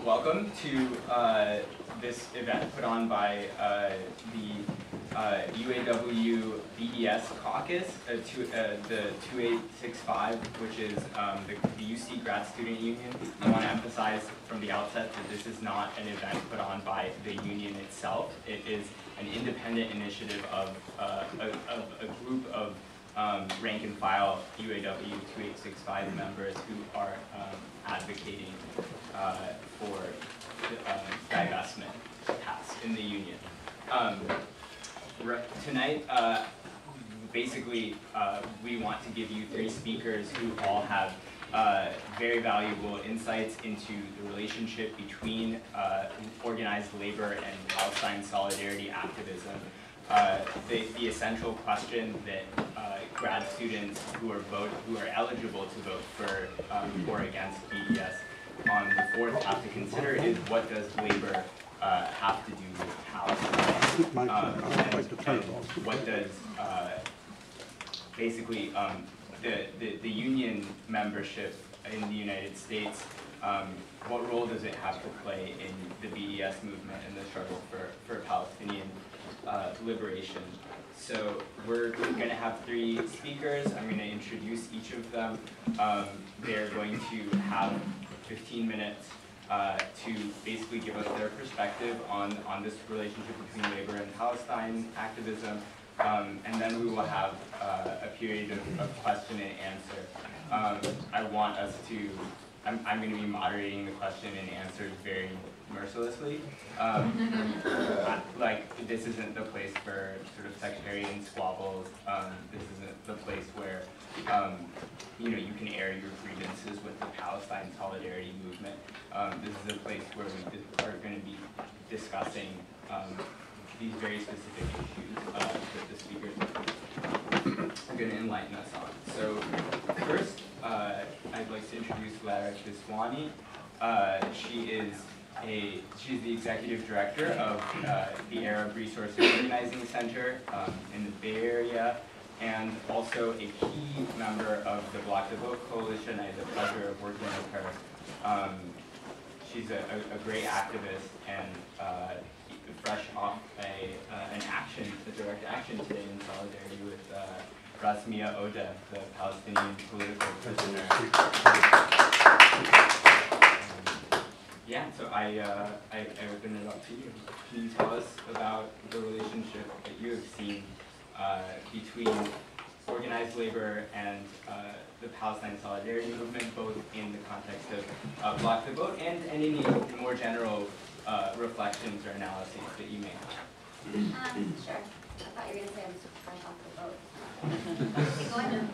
welcome to this event put on by the UAW BDS Caucus, the 2865, which is the UC Grad Student Union. I want to emphasize from the outset that this is not an event put on by the union itself. It is an independent initiative of a group of rank and file UAW 2865 members who are advocating for divestment passed in the union. Tonight, basically, we want to give you 3 speakers who all have very valuable insights into the relationship between organized labor and Palestine solidarity activism. The essential question that grad students who are eligible to vote for or against BDS on the 4th have to consider is, what does labor have to do with Palestine? And what does basically the union membership in the United States, what role does it have to play in the BDS movement and the struggle for Palestinian liberation? So we're going to have 3 speakers. I'm going to introduce each of them. They're going to have 15 minutes to basically give us their perspective on this relationship between labor and Palestine activism. And then we will have a period of question and answer. I want us to, I'm going to be moderating the question and answers very mercilessly. Like, this isn't the place for sort of sectarian squabbles. This isn't the place where you know, you can air your grievances with the Palestine solidarity movement. This is a place where we are going to be discussing these very specific issues that the speakers are going to enlighten us on. So first, I'd like to introduce Lara Kiswani. She's the executive director of the Arab Resources Organizing Center in the Bay Area, and also a key member of the Block the Vote Coalition. I had the pleasure of working with her. She's a great activist and fresh off a direct action today in solidarity with Rasmia Odeh, the Palestinian political prisoner. Yeah, so I open it up to you. Can you tell us about the relationship that you have seen between organized labor and the Palestine solidarity movement, both in the context of Block the Vote and any more general reflections or analyses that you may have? Sure. I thought you were going to say I was fresh off the boat. Keep going.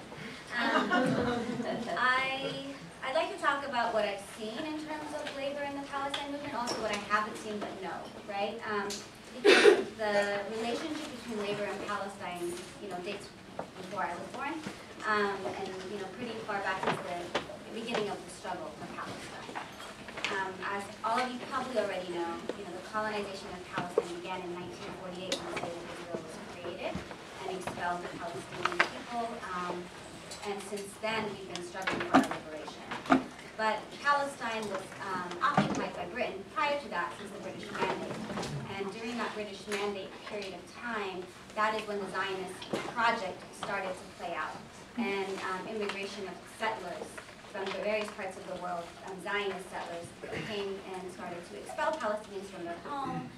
I'd like to talk about what I've seen in terms of labor in the Palestine movement, also what I haven't seen but know, right? Because the relationship between labor and Palestine, you know, dates before I was born, and you know, pretty far back into the beginning of the struggle for Palestine. As all of you probably already know, you know, the colonization of Palestine began in 1948 when the state of Israel was created and expelled the Palestinian people. And since then, we've been struggling for our liberation. But Palestine was occupied by Britain prior to that, since the British Mandate. And during that British Mandate period of time, that is when the Zionist project started to play out. And immigration of settlers from the various parts of the world, Zionist settlers, came and started to expel Palestinians from their home,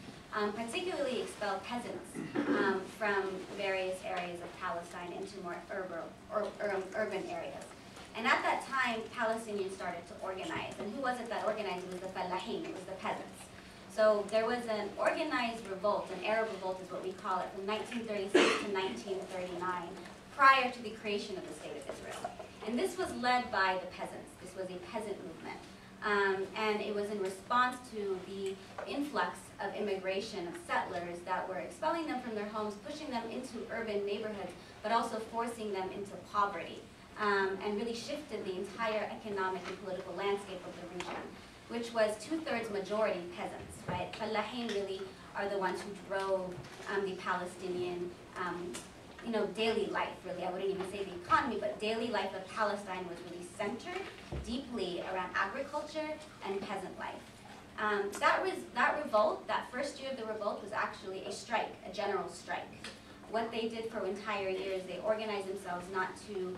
particularly expel peasants from various areas of Palestine into more urban areas. And at that time, Palestinians started to organize. And who was it that organized? It was the Fallaheen, it was the peasants. So there was an organized revolt, an Arab revolt is what we call it, from 1936 to 1939, prior to the creation of the State of Israel. And this was led by the peasants. This was a peasant movement. And it was in response to the influx of immigration of settlers that were expelling them from their homes, pushing them into urban neighborhoods, but also forcing them into poverty, and really shifted the entire economic and political landscape of the region, which was 2/3 majority peasants, right? Fallaheen really are the ones who drove the Palestinian you know, daily life, really. I wouldn't even say the economy, but daily life of Palestine was really centered deeply around agriculture and peasant life. that revolt, that first year of the revolt, was actually a strike, a general strike. What they did for an entire year is they organized themselves not to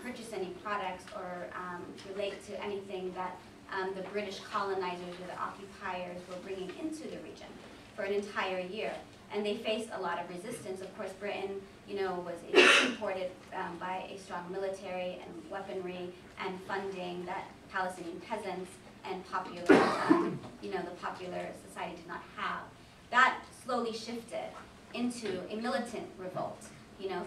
purchase any products or relate to anything that the British colonizers or the occupiers were bringing into the region for an entire year. And they faced a lot of resistance. Of course, Britain, was supported by a strong military and weaponry and funding that Palestinian peasants and popular, the popular society did not have. That slowly shifted into a militant revolt.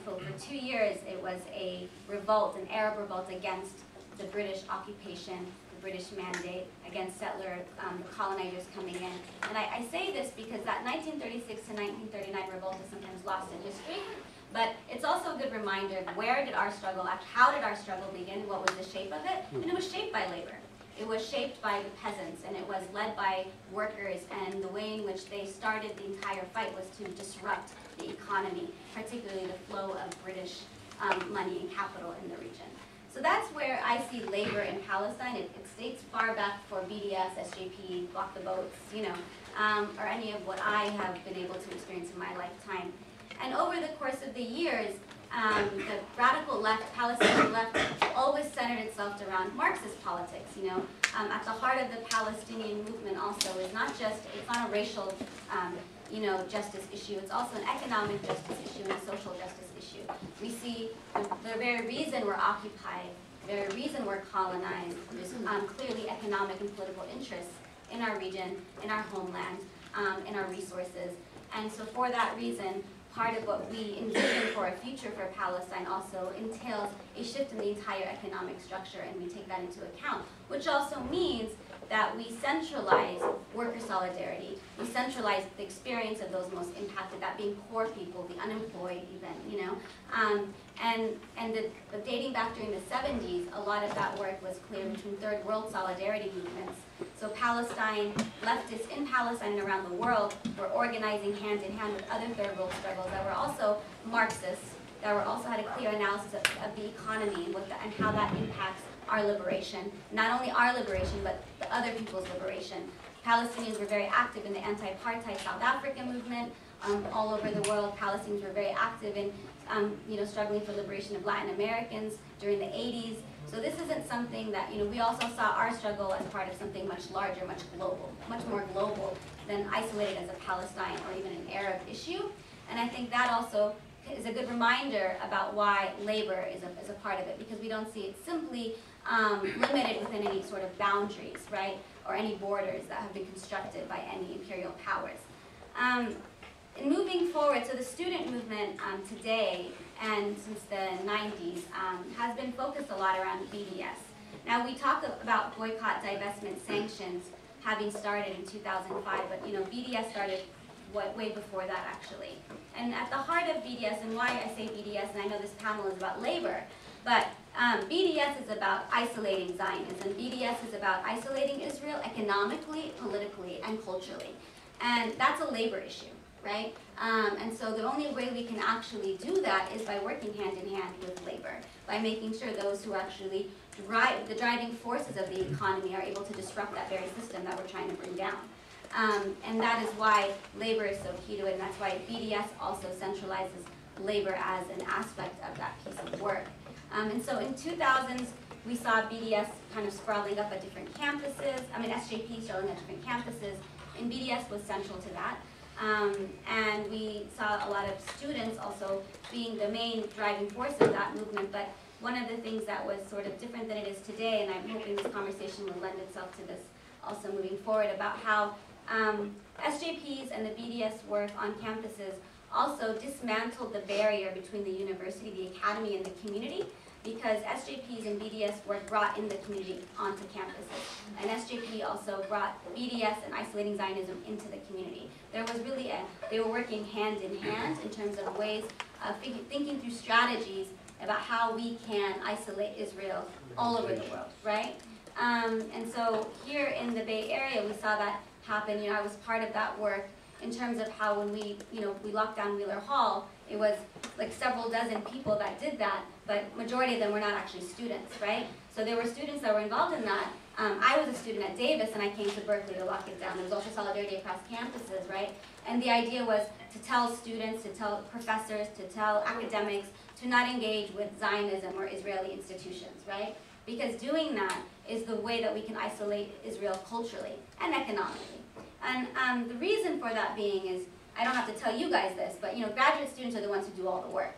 For 2 years, it was a revolt, an Arab revolt against the British occupation, the British mandate, against settler, the colonizers coming in. And I say this because that 1936 to 1939 revolt is sometimes lost in history, but it's also a good reminder of where did our struggle, how did our struggle begin, what was the shape of it, and it was shaped by labor. It was shaped by the peasants, and it was led by workers, and the way in which they started the entire fight was to disrupt the economy, particularly the flow of British money and capital in the region. So that's where I see labor in Palestine. It dates far back for BDS, SJP, Block the Boats, or any of what I have been able to experience in my lifetime. And over the course of the years, the radical left, Palestinian left, always centered itself around Marxist politics. At the heart of the Palestinian movement also is not a racial, justice issue. It's also an economic justice issue and a social justice issue. We see the very reason we're occupied, the very reason we're colonized, there's clearly economic and political interests in our region, in our homeland, in our resources. And so for that reason, part of what we envision for a future for Palestine also entails a shift in the entire economic structure, and we take that into account, which also means that we centralize worker solidarity, we centralize the experience of those most impacted, that being poor people, the unemployed even, and dating back during the 70s, a lot of that work was clear between third world solidarity movements. So Palestine, leftists in Palestine and around the world were organizing hand in hand with other third world struggles that were also Marxists, that were also had a clear analysis of the economy and how that impacts our liberation. Not only our liberation, but the other people's liberation. Palestinians were very active in the anti-apartheid South African movement. All over the world, Palestinians were very active in struggling for liberation of Latin Americans during the 80s. So this isn't something that, we also saw our struggle as part of something much larger, much more global than isolated as a Palestine or even an Arab issue. And I think that also is a good reminder about why labor is a part of it, because we don't see it simply limited within any sort of boundaries, right, or any borders that have been constructed by any imperial powers. In moving forward, so the student movement today and since the 90s has been focused a lot around BDS. Now we talk about boycott, divestment, sanctions having started in 2005, but BDS started way before that actually. And at the heart of BDS, and why I say BDS, and I know this panel is about labor, but BDS is about isolating Zionism. BDS is about isolating Israel economically, politically, and culturally. And that's a labor issue, right? And so the only way we can actually do that is by working hand in hand with labor, by making sure those who actually drive the driving forces of the economy are able to disrupt that very system that we're trying to bring down. And that is why labor is so key to it, and that's why BDS also centralizes labor as an aspect of that piece of work. And so in 2000s, we saw BDS kind of sprawling up at different campuses, SJP sprawling at different campuses, and BDS was central to that. And we saw a lot of students also being the main driving force of that movement, but one of the things that was sort of different than it is today, and I'm hoping this conversation will lend itself to this also moving forward, about how SJPs and the BDS work on campuses also dismantled the barrier between the university, the academy, and the community, because SJPs and BDS work brought in the community onto campuses. And SJP also brought BDS and isolating Zionism into the community. There was really they were working hand in hand in terms of ways of thinking through strategies about how we can isolate Israel all over the world, right? And so here in the Bay Area, we saw that happen. I was part of that work in terms of how when we locked down Wheeler Hall, it was like several dozen people that did that, but majority of them were not actually students, right? So there were students that were involved in that, I was a student at Davis and I came to Berkeley to lock it down. There was also solidarity across campuses, right? And the idea was to tell students, to tell professors, to tell academics to not engage with Zionism or Israeli institutions, right? Because doing that is the way that we can isolate Israel culturally and economically. And the reason for that being is, I don't have to tell you guys this, but graduate students are the ones who do all the work.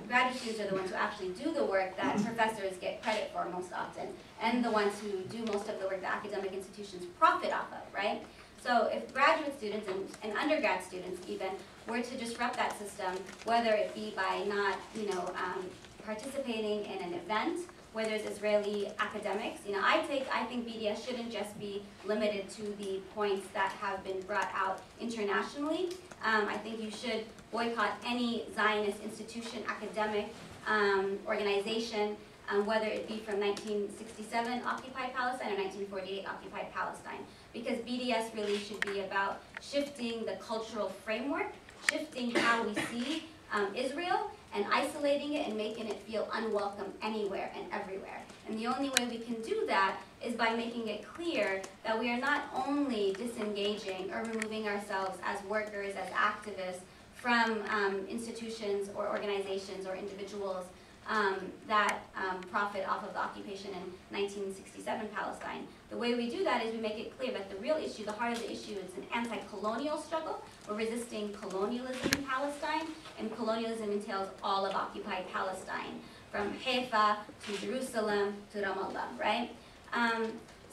Graduate students are the ones who actually do the work that professors get credit for most often, and the ones who do most of the work that academic institutions profit off of, right? So if graduate students and undergrad students even were to disrupt that system, whether it be by not, participating in an event where there's Israeli academics, I think BDS shouldn't just be limited to the points that have been brought out internationally. I think you should boycott any Zionist institution, academic organization, whether it be from 1967 occupied Palestine or 1948 occupied Palestine. Because BDS really should be about shifting the cultural framework, shifting how we see Israel, and isolating it and making it feel unwelcome anywhere and everywhere. And the only way we can do that is by making it clear that we are not only disengaging or removing ourselves as workers, as activists from institutions or organizations or individuals that profit off of the occupation in 1967 Palestine. The way we do that is we make it clear that the real issue, the heart of the issue, is an anti-colonial struggle. We're resisting colonialism in Palestine, and colonialism entails all of occupied Palestine, from Haifa to Jerusalem to Ramallah, right?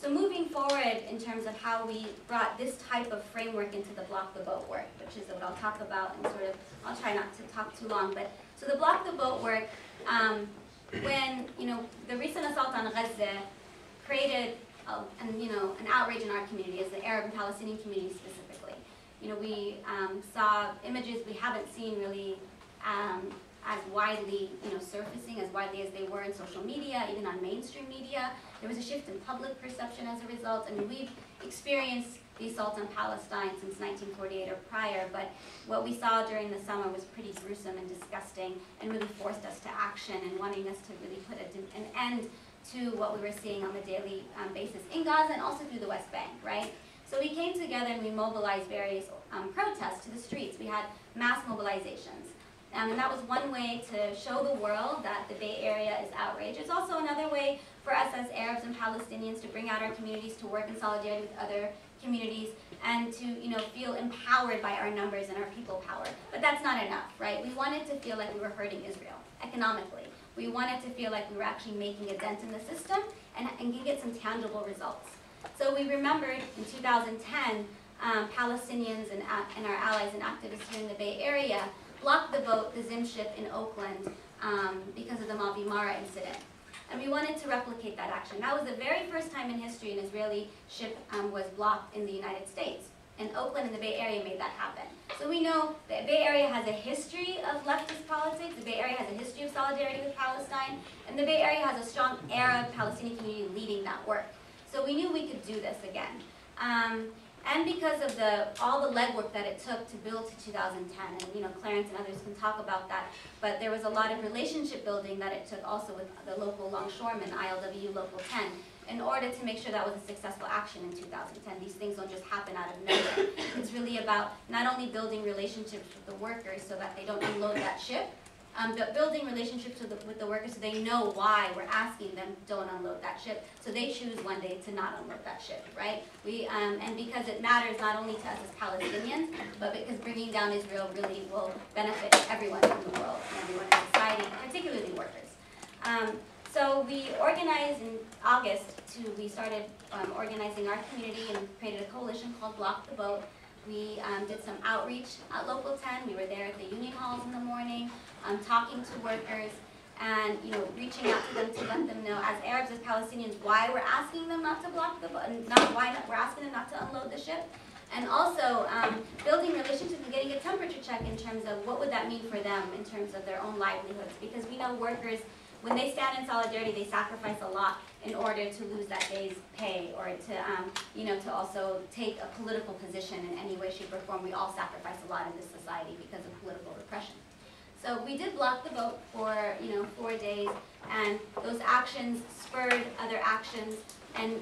So moving forward in terms of how we brought this type of framework into the Block the Boat work, which is what I'll talk about and I'll try not to talk too long, but so the Block the Boat work, when the recent assault on Gaza created an outrage in our community, as the Arab and Palestinian community specifically. We saw images we haven't seen really as widely, surfacing as widely as they were in social media, even on mainstream media. There was a shift in public perception as a result. I mean, we've experienced the assaults on Palestine since 1948 or prior, but what we saw during the summer was pretty gruesome and disgusting and really forced us to action and wanting us to really put an end to what we were seeing on a daily basis in Gaza and also through the West Bank, right? So we came together and we mobilized various protests to the streets. We had mass mobilizations. And that was one way to show the world that the Bay Area is outraged. It's also another way for us as Arabs and Palestinians to bring out our communities, to work in solidarity with other communities, and to feel empowered by our numbers and our people power. But that's not enough, right? We wanted to feel like we were hurting Israel economically. We wanted to feel like we were actually making a dent in the system and can get some tangible results. So we remembered in 2010, Palestinians and our allies and activists here in the Bay Area blocked the boat, the Zim ship in Oakland, because of the Mavi Mara incident. And we wanted to replicate that action. That was the very first time in history an Israeli ship was blocked in the United States. And Oakland and the Bay Area made that happen. So we know the Bay Area has a history of leftist politics, the Bay Area has a history of solidarity with Palestine, and the Bay Area has a strong Arab-Palestinian community leading that work. So we knew we could do this again. And because of all the legwork that it took to build to 2010, and Clarence and others can talk about that, but there was a lot of relationship building that it took also with the local longshoremen, ILWU Local 10, in order to make sure that was a successful action in 2010. These things don't just happen out of nowhere. It's really about not only building relationships with the workers so that they don't unload that ship, but building relationships with the workers so they know why we're asking them don't unload that ship, so they choose one day to not unload that ship, right? And because it matters not only to us as Palestinians, but because bringing down Israel really will benefit everyone in the world and everyone in society, particularly workers. So we organized in August we started organizing our community and created a coalition called Block the Boat. We did some outreach at Local 10. We were there at the union halls in the morning, talking to workers and reaching out to them to let them know, as Arabs, as Palestinians, why we're asking them not to block the boat, and we're asking them not to unload the ship. And also building relationships and getting a temperature check in terms of what would that mean for them in terms of their own livelihoods. Because we know workers, when they stand in solidarity, they sacrifice a lot in order to lose that day's pay or to also take a political position in any way, shape, or form. We all sacrifice a lot in this society because of political repression. So we did block the boat for 4 days, and those actions spurred other actions. And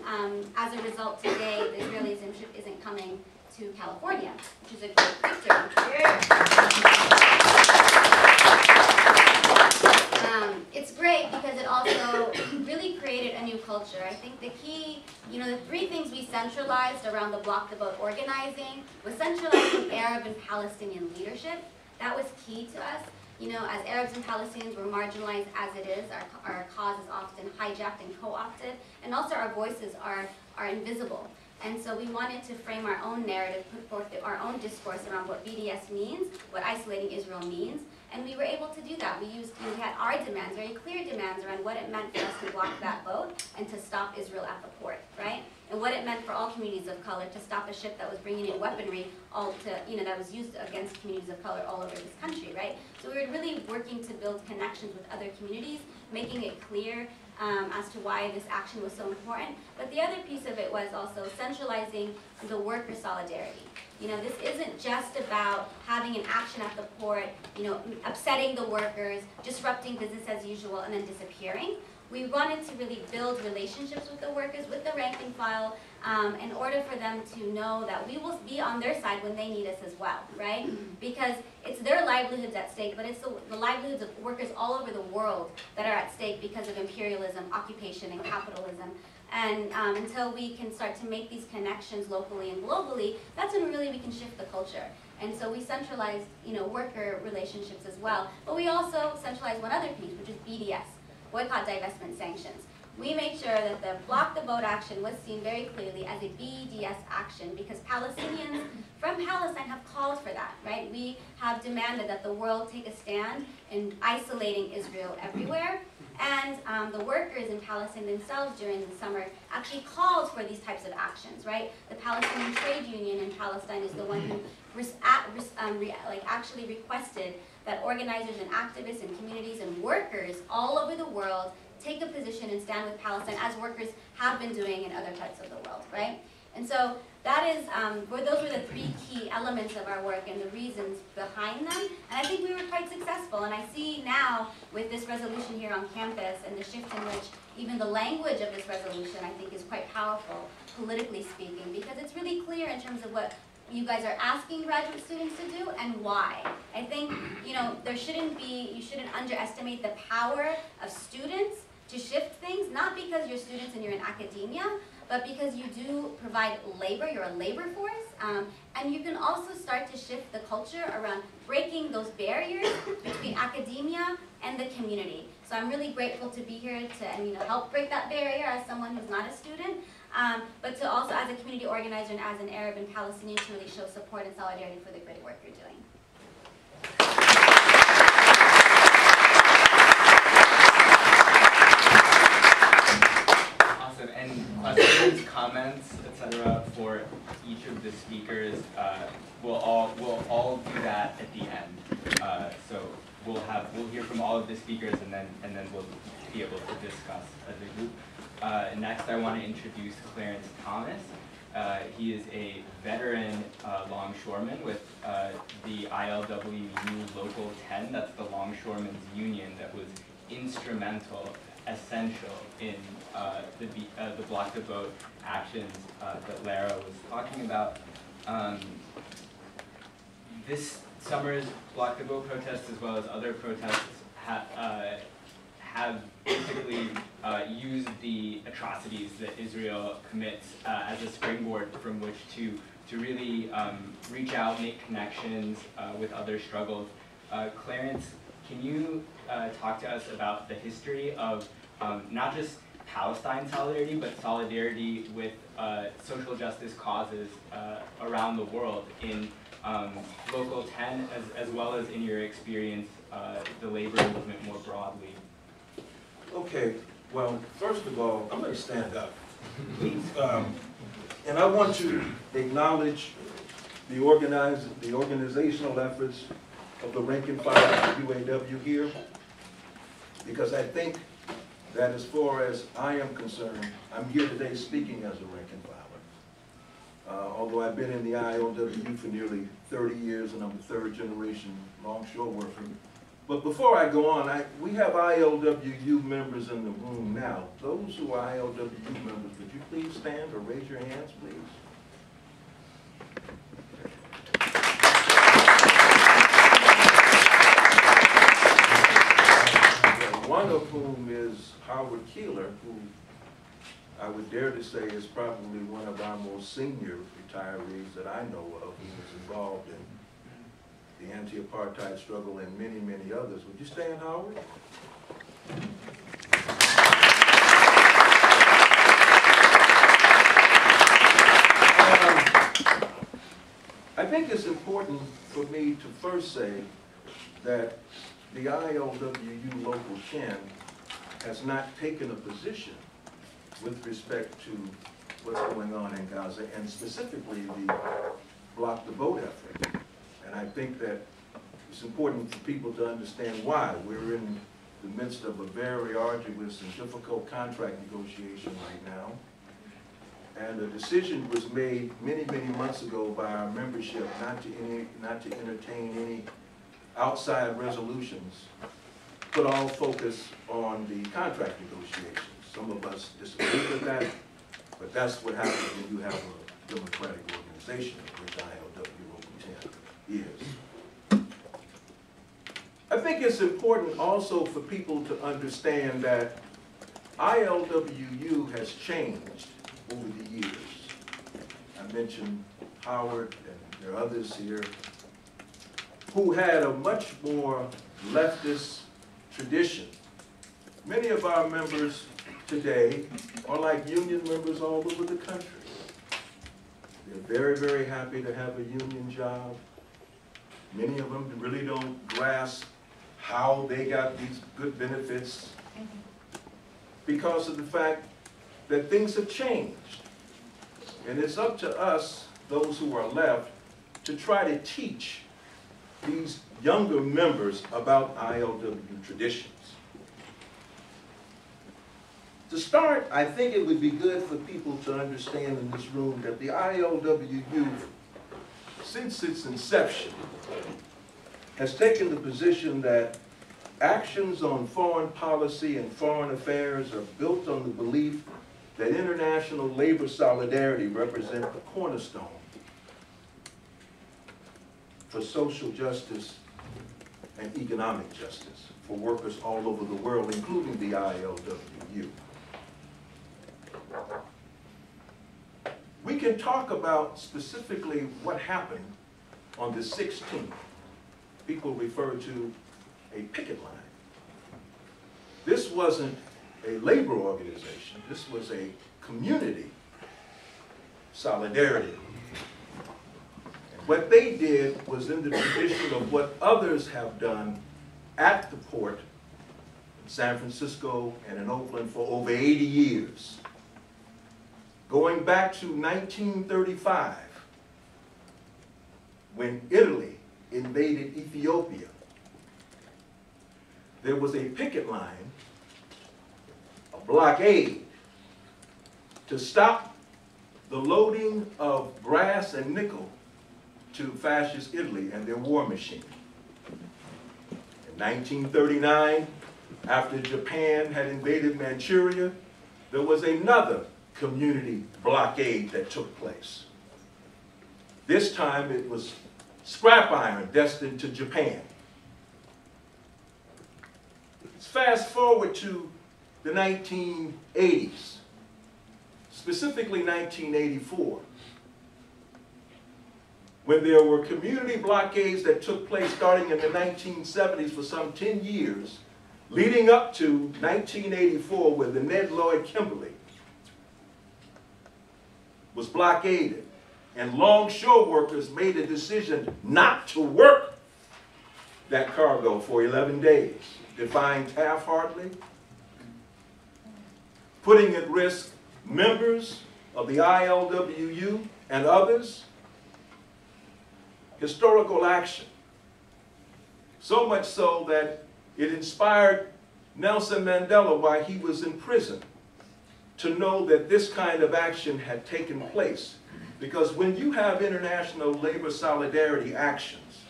as a result, today, the Israeli citizenship isn't coming to California, which is a great victory. It's great because it also really created a new culture. I think the key, the three things we centralized around the Block the Vote organizing was centralizing Arab and Palestinian leadership. That was key to us. As Arabs and Palestinians were marginalized as it is, our cause is often hijacked and co-opted, and also our voices are invisible. And so we wanted to frame our own narrative, put forth our own discourse around what BDS means, what isolating Israel means, and we were able to do that. We had our demands, very clear demands around what it meant for us to block that vote and to stop Israel at the port, right? And what it meant for all communities of color to stop a ship that was bringing in weaponry that was used against communities of color all over this country, right? So we were really working to build connections with other communities, making it clear as to why this action was so important. But the other piece of it was also centralizing the worker solidarity. This isn't just about having an action at the port, upsetting the workers, disrupting business as usual, and then disappearing. We wanted to really build relationships with the workers, with the rank and file, in order for them to know that we will be on their side when they need us as well, right? Because it's their livelihoods at stake, but it's the livelihoods of workers all over the world that are at stake because of imperialism, occupation, and capitalism. And until we can start to make these connections locally and globally, that's when really we can shift the culture. And so we centralized, worker relationships as well. But we also centralized one other piece, which is BDS, boycott, divestment, sanctions. We made sure that the Block the Vote action was seen very clearly as a BDS action because Palestinians from Palestine have called for that, right? We have demanded that the world take a stand in isolating Israel everywhere. And the workers in Palestine themselves during the summer actually called for these types of actions, right? The Palestinian Trade Union in Palestine is the one who actually requested that organizers and activists and communities and workers all over the world take a position and stand with Palestine, as workers have been doing in other parts of the world, right? And so that is, those were the three key elements of our work and the reasons behind them. And I think we were quite successful. And I see now with this resolution here on campus and the shift in which even the language of this resolution I think is quite powerful, politically speaking, because it's really clear in terms of what you guys are asking graduate students to do and why. I think, you shouldn't underestimate the power of students to shift things, not because you're students and you're in academia, but because you do provide labor, you're a labor force, and you can also start to shift the culture around breaking those barriers between academia and the community. So I'm really grateful to be here to help break that barrier as someone who's not a student, but to also as a community organizer and as an Arab and Palestinian to really show support and solidarity for the great work you're doing. And questions, comments, etc. for each of the speakers, we'll all do that at the end. So we'll hear from all of the speakers, and then we'll be able to discuss as a group. Next, I want to introduce Clarence Thomas. He is a veteran longshoreman with the ILWU Local 10. That's the longshoremen's union that was instrumental, essential in the Block the Vote actions that Lara was talking about. This summer's Block the Vote protests, as well as other protests, have basically used the atrocities that Israel commits as a springboard from which to really reach out, make connections with other struggles. Clarence, can you talk to us about the history of not just Palestine solidarity, but solidarity with social justice causes around the world in Local 10, as well as in your experience, the labor movement more broadly? Okay, well, first of all, I'm going to stand up. And I want to acknowledge the organizational efforts of the rank and file of the UAW here, because I think that as far as I am concerned, I'm here today speaking as a rank and filer. Although I've been in the ILWU for nearly 30 years and I'm a third generation longshore worker, But before I go on, we have ILWU members in the room now. Those who are ILWU members, would you please stand or raise your hands, please? One of whom is Howard Keeler, who I would dare to say is probably one of our most senior retirees that I know of, who was involved in the anti-apartheid struggle and many, many others. Would you stand, Howard? I think it's important for me to first say that the ILWU Local 10 has not taken a position with respect to what's going on in Gaza, and specifically the Block the Boat effort. And I think that it's important for people to understand why. We're in the midst of a very arduous and difficult contract negotiation right now. And a decision was made many, many months ago by our membership not to entertain any outside resolutions, put all focus on the contract negotiations. Some of us disagree with that, but that's what happens when you have a democratic organization, which ILWU Local 10 is. I think it's important also for people to understand that ILWU has changed over the years. I mentioned Howard, and there are others here, who had a much more leftist tradition. Many of our members today are like union members all over the country. They're very, very happy to have a union job. Many of them really don't grasp how they got these good benefits because of the fact that things have changed. And it's up to us, those who are left, to try to teach these younger members about ILWU traditions. To start, I think it would be good for people to understand in this room that the ILWU, since its inception, has taken the position that actions on foreign policy and foreign affairs are built on the belief that international labor solidarity represents the cornerstone for social justice and economic justice for workers all over the world, including the ILWU. We can talk about specifically what happened on the 16th. People refer to a picket line. This wasn't a labor organization. This was a community solidarity. And what they did was in the tradition of what others have done at the port in San Francisco and in Oakland for over 80 years. Going back to 1935, when Italy invaded Ethiopia, there was a picket line, a blockade, to stop the loading of brass and nickel to fascist Italy and their war machine. In 1939, after Japan had invaded Manchuria, there was another community blockade that took place. This time it was scrap iron destined to Japan. Let's fast forward to the 1980s, specifically 1984, when there were community blockades that took place starting in the 1970s for some 10 years, leading up to 1984, where the Ned Lloyd Kimberley was blockaded, and longshore workers made a decision not to work that cargo for 11 days, defying Taft-Hartley, putting at risk members of the ILWU and others. Historical action. So much so that it inspired Nelson Mandela while he was in prison to know that this kind of action had taken place. Because when you have international labor solidarity actions,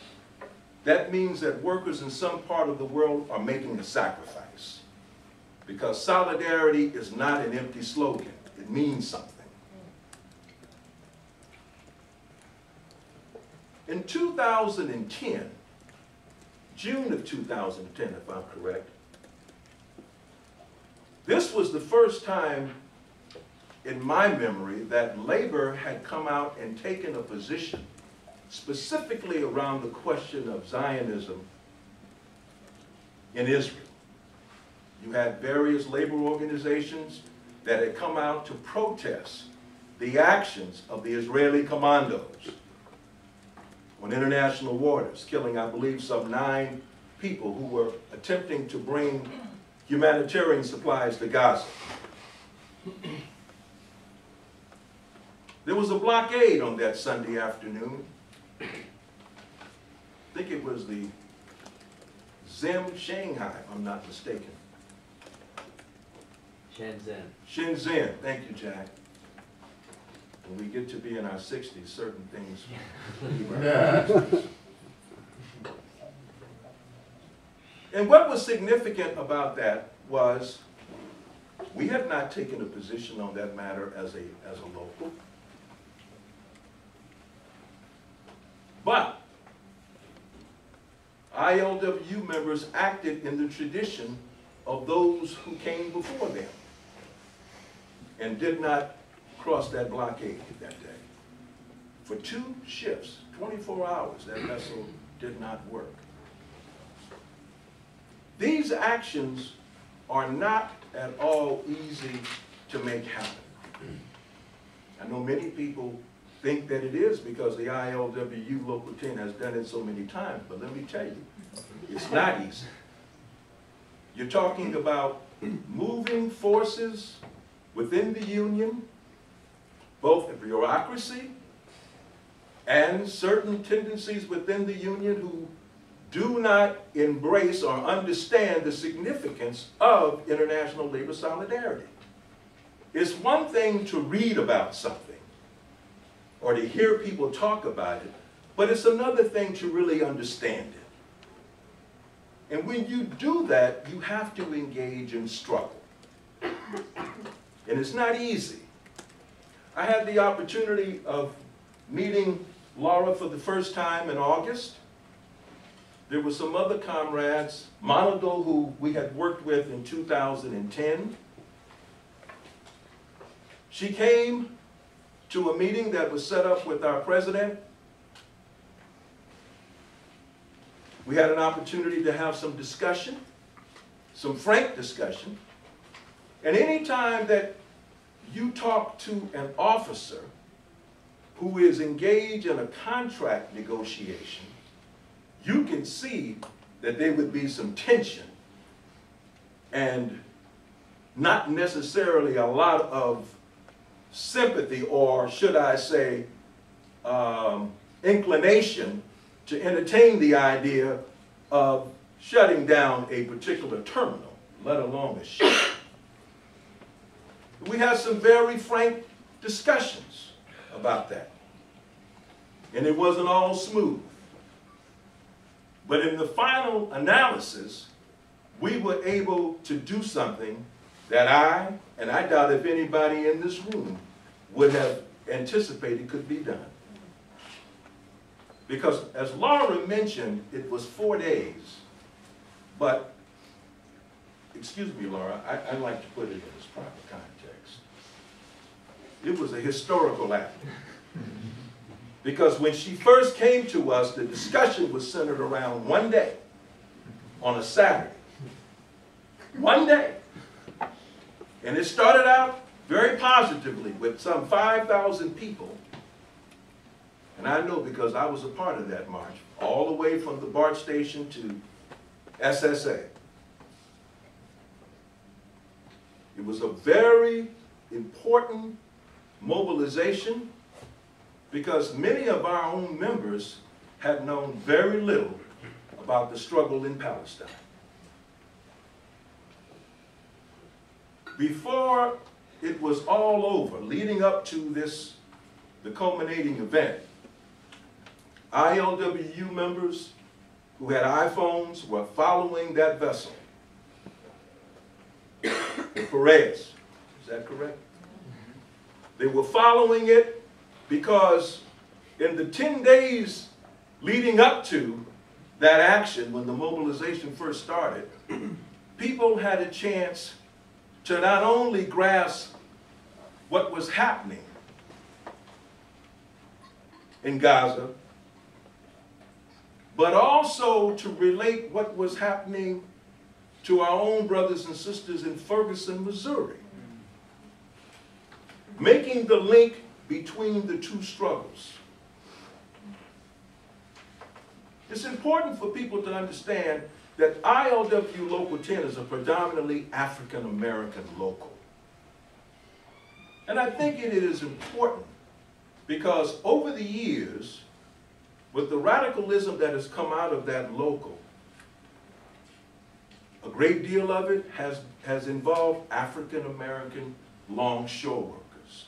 that means that workers in some part of the world are making a sacrifice. Because solidarity is not an empty slogan. It means something. In 2010, June of 2010, if I'm correct, this was the first time in my memory that labor had come out and taken a position specifically around the question of Zionism in Israel. You had various labor organizations that had come out to protest the actions of the Israeli commandos on international waters, killing, I believe, some 9 people who were attempting to bring humanitarian supplies to Gaza. There was a blockade on that Sunday afternoon. I think it was the Zim Shanghai, if I'm not mistaken. Shenzhen. Shenzhen, thank you, Jack. When we get to be in our 60s, certain things. And what was significant about that was we had not taken a position on that matter as a local. But ILWU members acted in the tradition of those who came before them and did not cross that blockade that day. For 2 shifts, 24 hours, that vessel did not work. These actions are not at all easy to make happen. I know many people think that it is because the ILWU Local 10 has done it so many times, but let me tell you, it's not easy. You're talking about moving forces within the union, both the bureaucracy and certain tendencies within the union who do not embrace or understand the significance of international labor solidarity. It's one thing to read about something or to hear people talk about it, but it's another thing to really understand it. And when you do that, you have to engage in struggle. And it's not easy. I had the opportunity of meeting Lara for the first time in August. There were some other comrades, Monado, who we had worked with in 2010. She came to a meeting that was set up with our president. We had an opportunity to have some discussion, some frank discussion. And any time that you talk to an officer who is engaged in a contract negotiation, you can see that there would be some tension and not necessarily a lot of sympathy, or should I say, inclination to entertain the idea of shutting down a particular terminal, let alone a ship. We had some very frank discussions about that. And it wasn't all smooth. But in the final analysis, we were able to do something that I doubt if anybody in this room would have anticipated could be done. Because as Lara mentioned, it was 4 days. But, excuse me, Lara, I like to put it in its proper context. It was a historical act. Because when she first came to us, the discussion was centered around one day, on a Saturday. One day. And it started out very positively with some 5,000 people. And I know because I was a part of that march, all the way from the BART station to SSA. It was a very important mobilization because many of our own members had known very little about the struggle in Palestine. Before it was all over, leading up to the culminating event, ILWU members who had iPhones were following that vessel. Perez, is that correct? They were following it because in the 10 days leading up to that action, when the mobilization first started, people had a chance to not only grasp what was happening in Gaza, but also to relate what was happening to our own brothers and sisters in Ferguson, Missouri, making the link between the two struggles. It's important for people to understand that ILWU Local 10 is a predominantly African American local. And I think it is important because over the years, with the radicalism that has come out of that local, a great deal of it has involved African American longshore workers,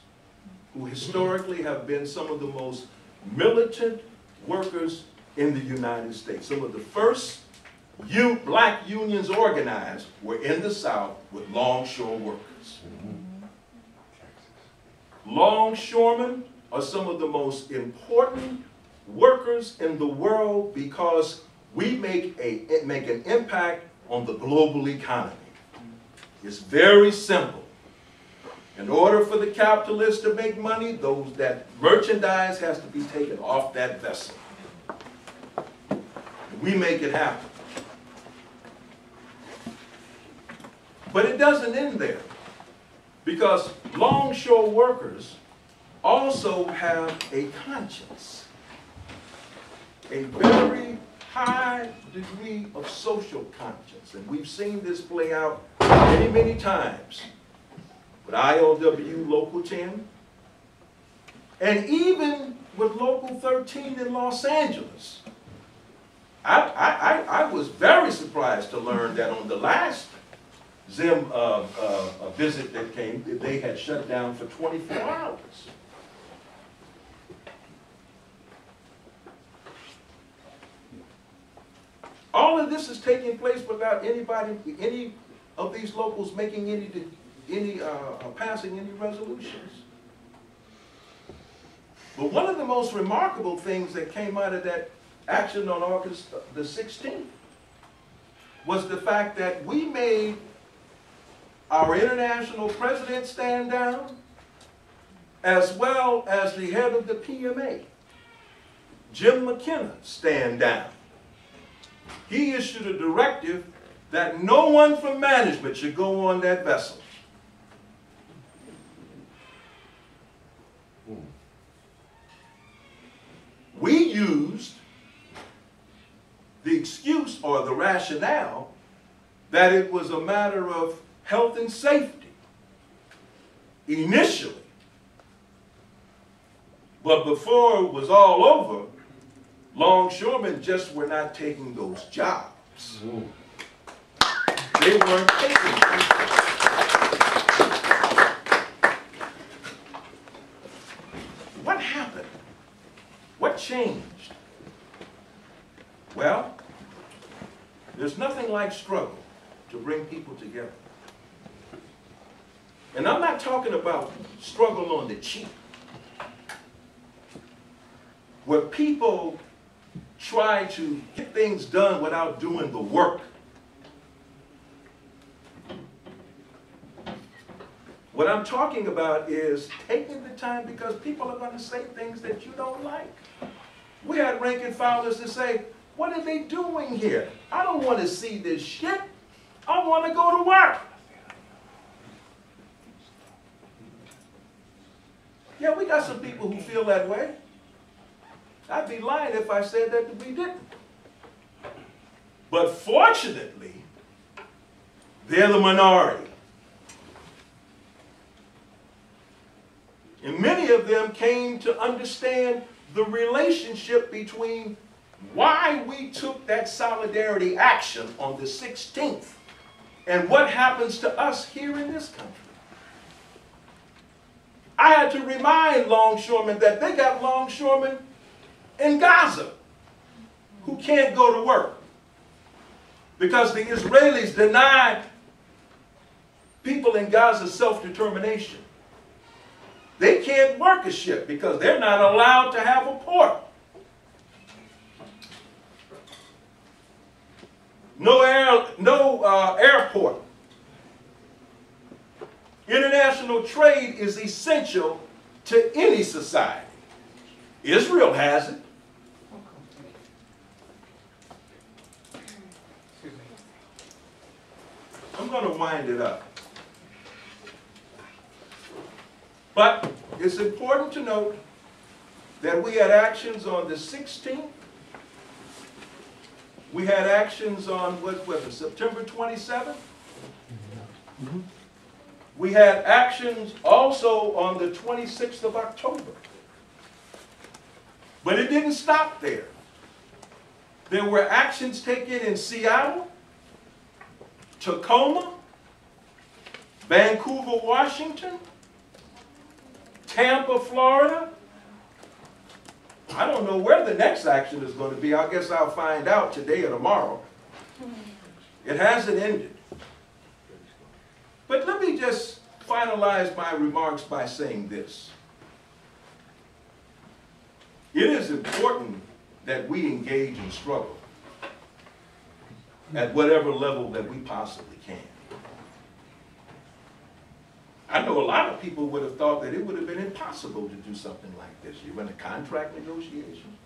who historically have been some of the most militant workers in the United States. Some of the first black unions organized were in the South with longshore workers. Longshoremen are some of the most important workers in the world because we make an impact on the global economy. It's very simple. In order for the capitalists to make money, that merchandise has to be taken off that vessel. We make it happen. But it doesn't end there, because longshore workers also have a conscience, a very high degree of social conscience. And we've seen this play out many, many times with ILWU Local 10, and even with Local 13 in Los Angeles. I was very surprised to learn that on the last Zim visit that came, they had shut down for 24 hours. All of this is taking place without any of these locals making passing any resolutions. But one of the most remarkable things that came out of that action on August the 16th was the fact that we made our international president stand down, as well as the head of the PMA, Jim McKenna, stand down. He issued a directive that no one from management should go on that vessel. We used the excuse or the rationale that it was a matter of health and safety initially. But before it was all over, longshoremen just were not taking those jobs. They weren't taking them. What happened? What changed? Well, there's nothing like struggle to bring people together. And I'm not talking about struggle on the cheap, where people try to get things done without doing the work. What I'm talking about is taking the time, because people are going to say things that you don't like. We had rank and filers that say, what are they doing here? I don't want to see this shit. I want to go to work. Yeah, we got some people who feel that way. I'd be lying if I said that we didn't. But fortunately, they're the minority. And many of them came to understand the relationship between why we took that solidarity action on the 16th and what happens to us here in this country. I had to remind longshoremen that they got longshoremen in Gaza who can't go to work. Because the Israelis deny people in Gaza self-determination. They can't work a ship because they're not allowed to have a port. No airport. International trade is essential to any society. Israel has it. I'm going to wind it up. But it's important to note that we had actions on the 16th. We had actions on, what was it, September 27th? Mm-hmm. We had actions also on the 26th of October. But it didn't stop there. There were actions taken in Seattle, Tacoma, Vancouver, Washington, Tampa, Florida. I don't know where the next action is going to be. I guess I'll find out today or tomorrow. It hasn't ended. But let me just finalize my remarks by saying this. It is important that we engage in struggle at whatever level that we possibly can. I know a lot of people would have thought that it would have been impossible to do something like this. You're in a contract negotiation.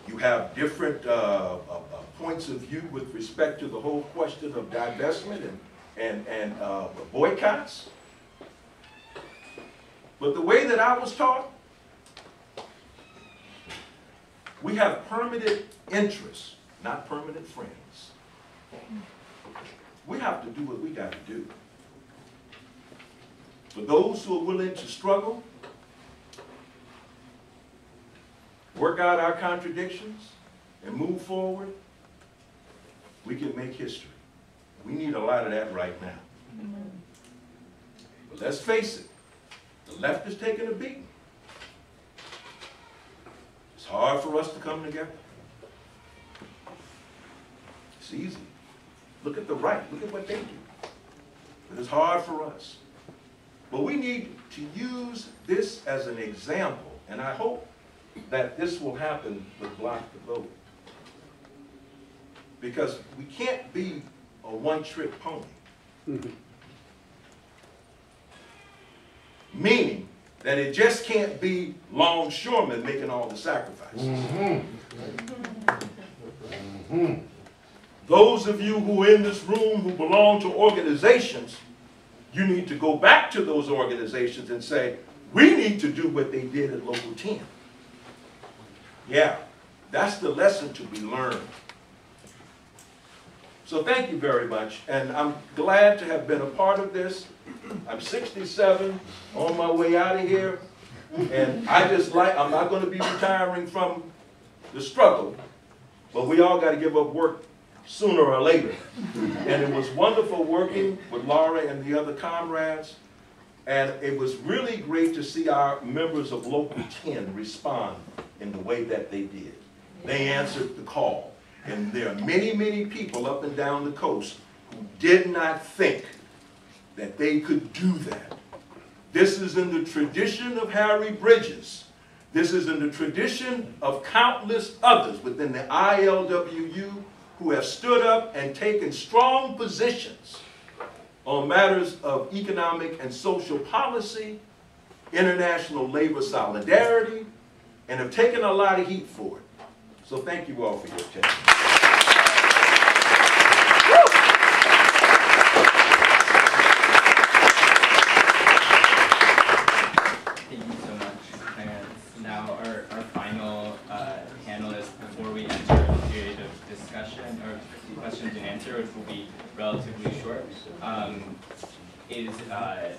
You have different points of view with respect to the whole question of divestment and boycotts. But the way that I was taught, we have permanent interests, not permanent friends. We have to do what we got to do. For those who are willing to struggle, work out our contradictions, and move forward, we can make history. We need a lot of that right now. But let's face it, the left is taking a beating. It's hard for us to come together. It's easy. Look at the right. Look at what they do. But it's hard for us. But we need to use this as an example, and I hope that this will happen with Block the Vote. Because we can't be a one-trick pony. Mm-hmm. Meaning that it just can't be longshoremen making all the sacrifices. Mm-hmm. Mm-hmm. Those of you who are in this room who belong to organizations, you need to go back to those organizations and say, we need to do what they did at Local 10. Yeah, that's the lesson to be learned. So thank you very much, and I'm glad to have been a part of this. I'm 67, on my way out of here, and I'm not going to be retiring from the struggle, but we all got to give up work sooner or later. And it was wonderful working with Lara and the other comrades, and it was really great to see our members of Local 10 respond in the way that they did. They answered the call. And there are many, many people up and down the coast who did not think that they could do that. This is in the tradition of Harry Bridges. This is in the tradition of countless others within the ILWU who have stood up and taken strong positions on matters of economic and social policy, international labor solidarity, and have taken a lot of heat for it. So thank you all for your attention. Thank you so much, Clarence. Now our final panelist before we enter a period of discussion or questions and answers, which will be relatively short, is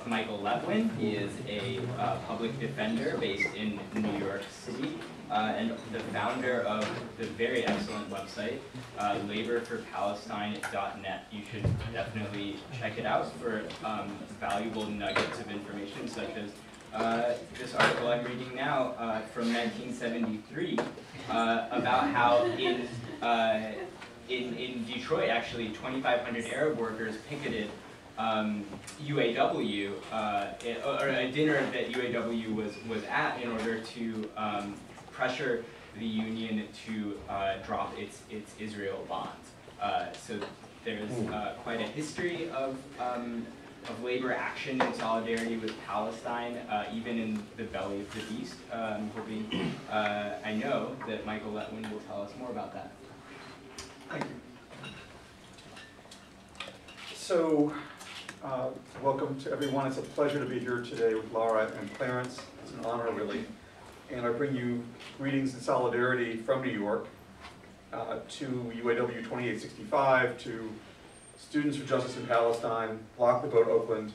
Michael Letwin. He is a public defender based in New York City and the founder of the very excellent website, laborforpalestine.net. You should definitely check it out for valuable nuggets of information, such as this article I'm reading now in Detroit, actually, 2,500 Arab workers picketed UAW, or a dinner that UAW was at in order to pressure the union to drop its Israel bonds. So there's quite a history of labor action in solidarity with Palestine, even in the belly of the beast. I'm hoping, I know that Michael Letwin will tell us more about that. Thank you. So, welcome to everyone. It's a pleasure to be here today with Lara and Clarence. It's an honor, really. And I bring you greetings and solidarity from New York to UAW 2865, to Students for Justice in Palestine, Block the Boat Oakland,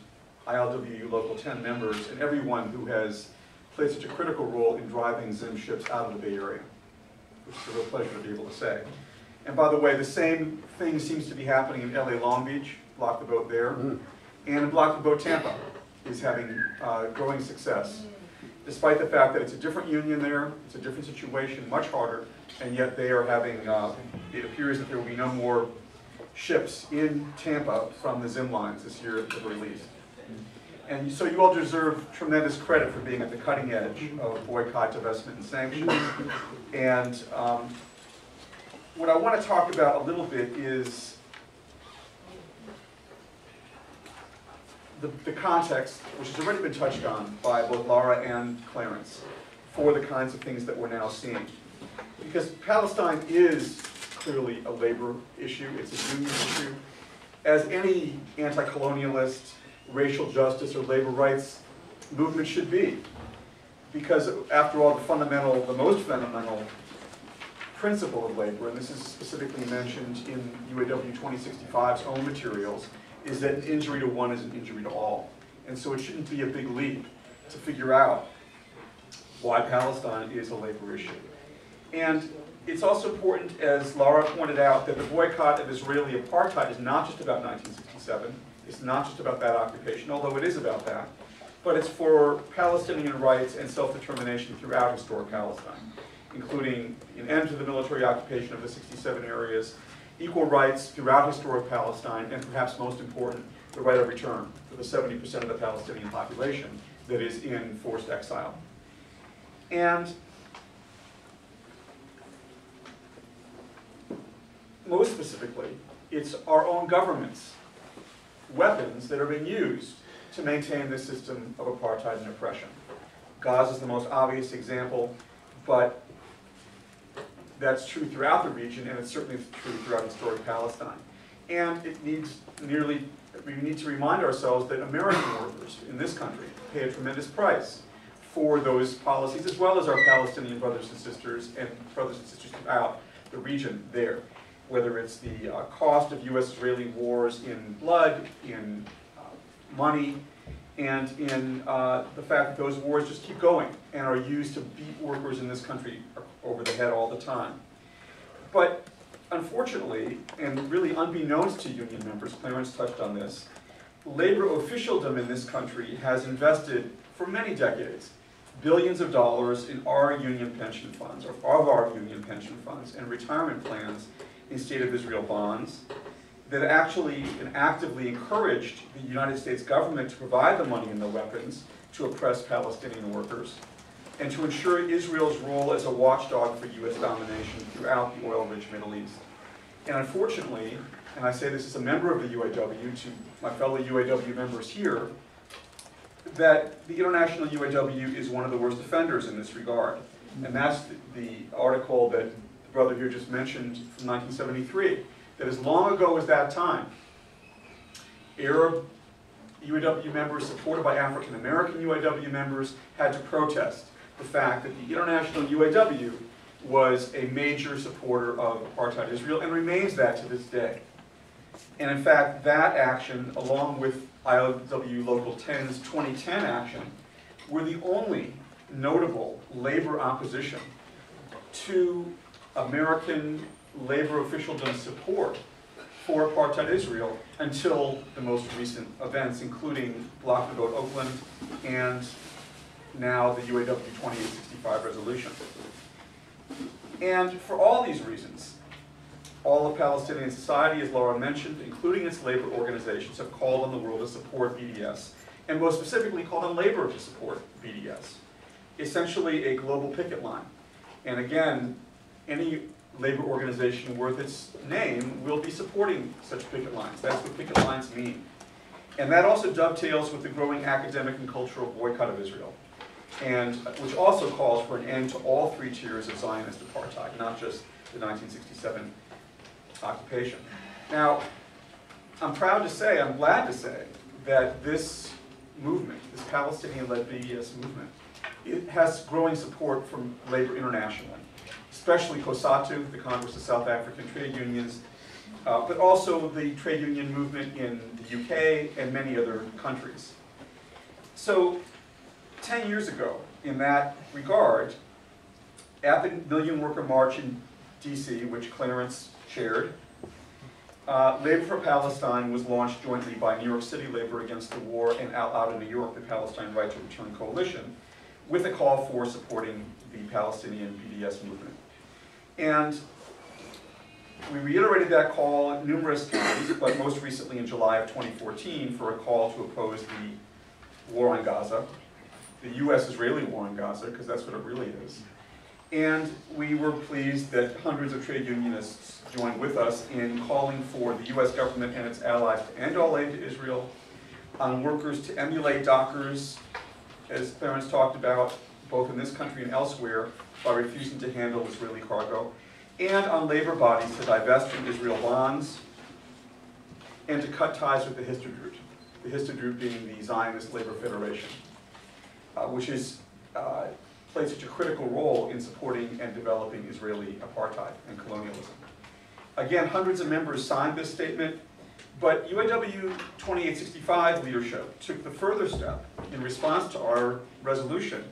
ILWU Local 10 members, and everyone who has played such a critical role in driving Zim ships out of the Bay Area, which is a real pleasure to be able to say. And by the way, the same thing seems to be happening in LA Long Beach, Block the Boat there, and Block the Boat Tampa is having growing success, despite the fact that it's a different union there, it's a different situation, much harder, and yet they are having, it appears that there will be no more ships in Tampa from the Zim lines this year at the very least. And so you all deserve tremendous credit for being at the cutting edge of boycott, divestment, and sanctions. And what I want to talk about a little bit is the context, which has already been touched on by both Lara and Clarence, for the kinds of things that we're now seeing. Because Palestine is clearly a labor issue, it's a union issue. As any anti-colonialist, racial justice, or labor rights movement should be. Because after all, the most fundamental principle of labor, and this is specifically mentioned in UAW 2065's own materials, is that an injury to one is an injury to all. And so it shouldn't be a big leap to figure out why Palestine is a labor issue. And it's also important, as Lara pointed out, that the boycott of Israeli apartheid is not just about 1967. It's not just about that occupation, although it is about that. But it's for Palestinian rights and self-determination throughout historic Palestine, including an end to the military occupation of the 67 areas, equal rights throughout historic Palestine, and perhaps most important, the right of return for the 70% of the Palestinian population that is in forced exile. And most specifically, it's our own government's weapons that are being used to maintain this system of apartheid and oppression. Gaza is the most obvious example, but that's true throughout the region, and it's certainly true throughout historic Palestine. And we need to remind ourselves that American workers in this country pay a tremendous price for those policies, as well as our Palestinian brothers and sisters throughout the region there. Whether it's the cost of U.S.-Israeli wars in blood, in money, and in the fact that those wars just keep going and are used to beat workers in this country over the head all the time. But unfortunately, and really unbeknownst to union members, Clarence touched on this, labor officialdom in this country has invested for many decades billions of dollars in our union pension funds, or of our union pension funds and retirement plans in State of Israel bonds that actually and actively encouraged the United States government to provide the money and the weapons to oppress Palestinian workers and to ensure Israel's role as a watchdog for U.S. domination throughout the oil-rich Middle East. And unfortunately, and I say this as a member of the UAW to my fellow UAW members here, that the international UAW is one of the worst offenders in this regard. And that's the article that the brother here just mentioned from 1973, that as long ago as that time, Arab UAW members supported by African American UAW members had to protest the fact that the international UAW was a major supporter of apartheid Israel and remains that to this day. And in fact, that action, along with ILWU Local 10's 2010 action, were the only notable labor opposition to American labor officialdom support for apartheid Israel until the most recent events, including Block the Boat Oakland and now the UAW 2865 resolution. And for all these reasons, All of Palestinian society, as Lara mentioned, including its labor organizations, have called on the world to support BDS, and most specifically called on labor to support BDS. Essentially a global picket line. And again, any labor organization worth its name will be supporting such picket lines. That's what picket lines mean. And that also dovetails with the growing academic and cultural boycott of Israel, and which also calls for an end to all three tiers of Zionist apartheid, not just the 1967 occupation. Now, I'm proud to say, I'm glad to say, that this movement, this Palestinian-led BDS movement, it has growing support from labor internationally, especially COSATU, the Congress of South African Trade Unions, but also the trade union movement in the UK and many other countries. So 10 years ago, in that regard, at the Million Worker March in DC, which Clarence chaired, Labor for Palestine was launched jointly by New York City Labor Against the War and Out in New York, the Palestine Right to Return Coalition, with a call for supporting the Palestinian BDS movement. And we reiterated that call numerous times, but most recently in July of 2014 for a call to oppose the war on Gaza, the US-Israeli war on Gaza, because that's what it really is. And we were pleased that hundreds of trade unionists joined with us in calling for the US government and its allies to end all aid to Israel, on workers to emulate dockers, as Clarence talked about, both in this country and elsewhere, by refusing to handle Israeli cargo, and on labor bodies to divest from Israel bonds, and to cut ties with the Histadrut being the Zionist Labor Federation, which is played such a critical role in supporting and developing Israeli apartheid and colonialism. Again, hundreds of members signed this statement, but UAW 2865 leadership took the further step in response to our resolution,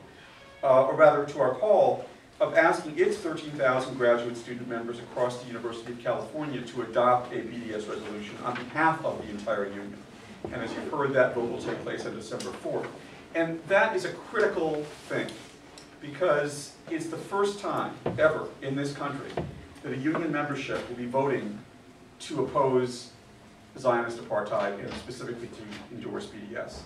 or rather to our call, of asking its 13,000 graduate student members across the University of California to adopt a BDS resolution on behalf of the entire union. And as you've heard, that vote will take place on December 4th. And that is a critical thing, because it's the first time ever in this country that a union membership will be voting to oppose Zionist apartheid and specifically to endorse BDS.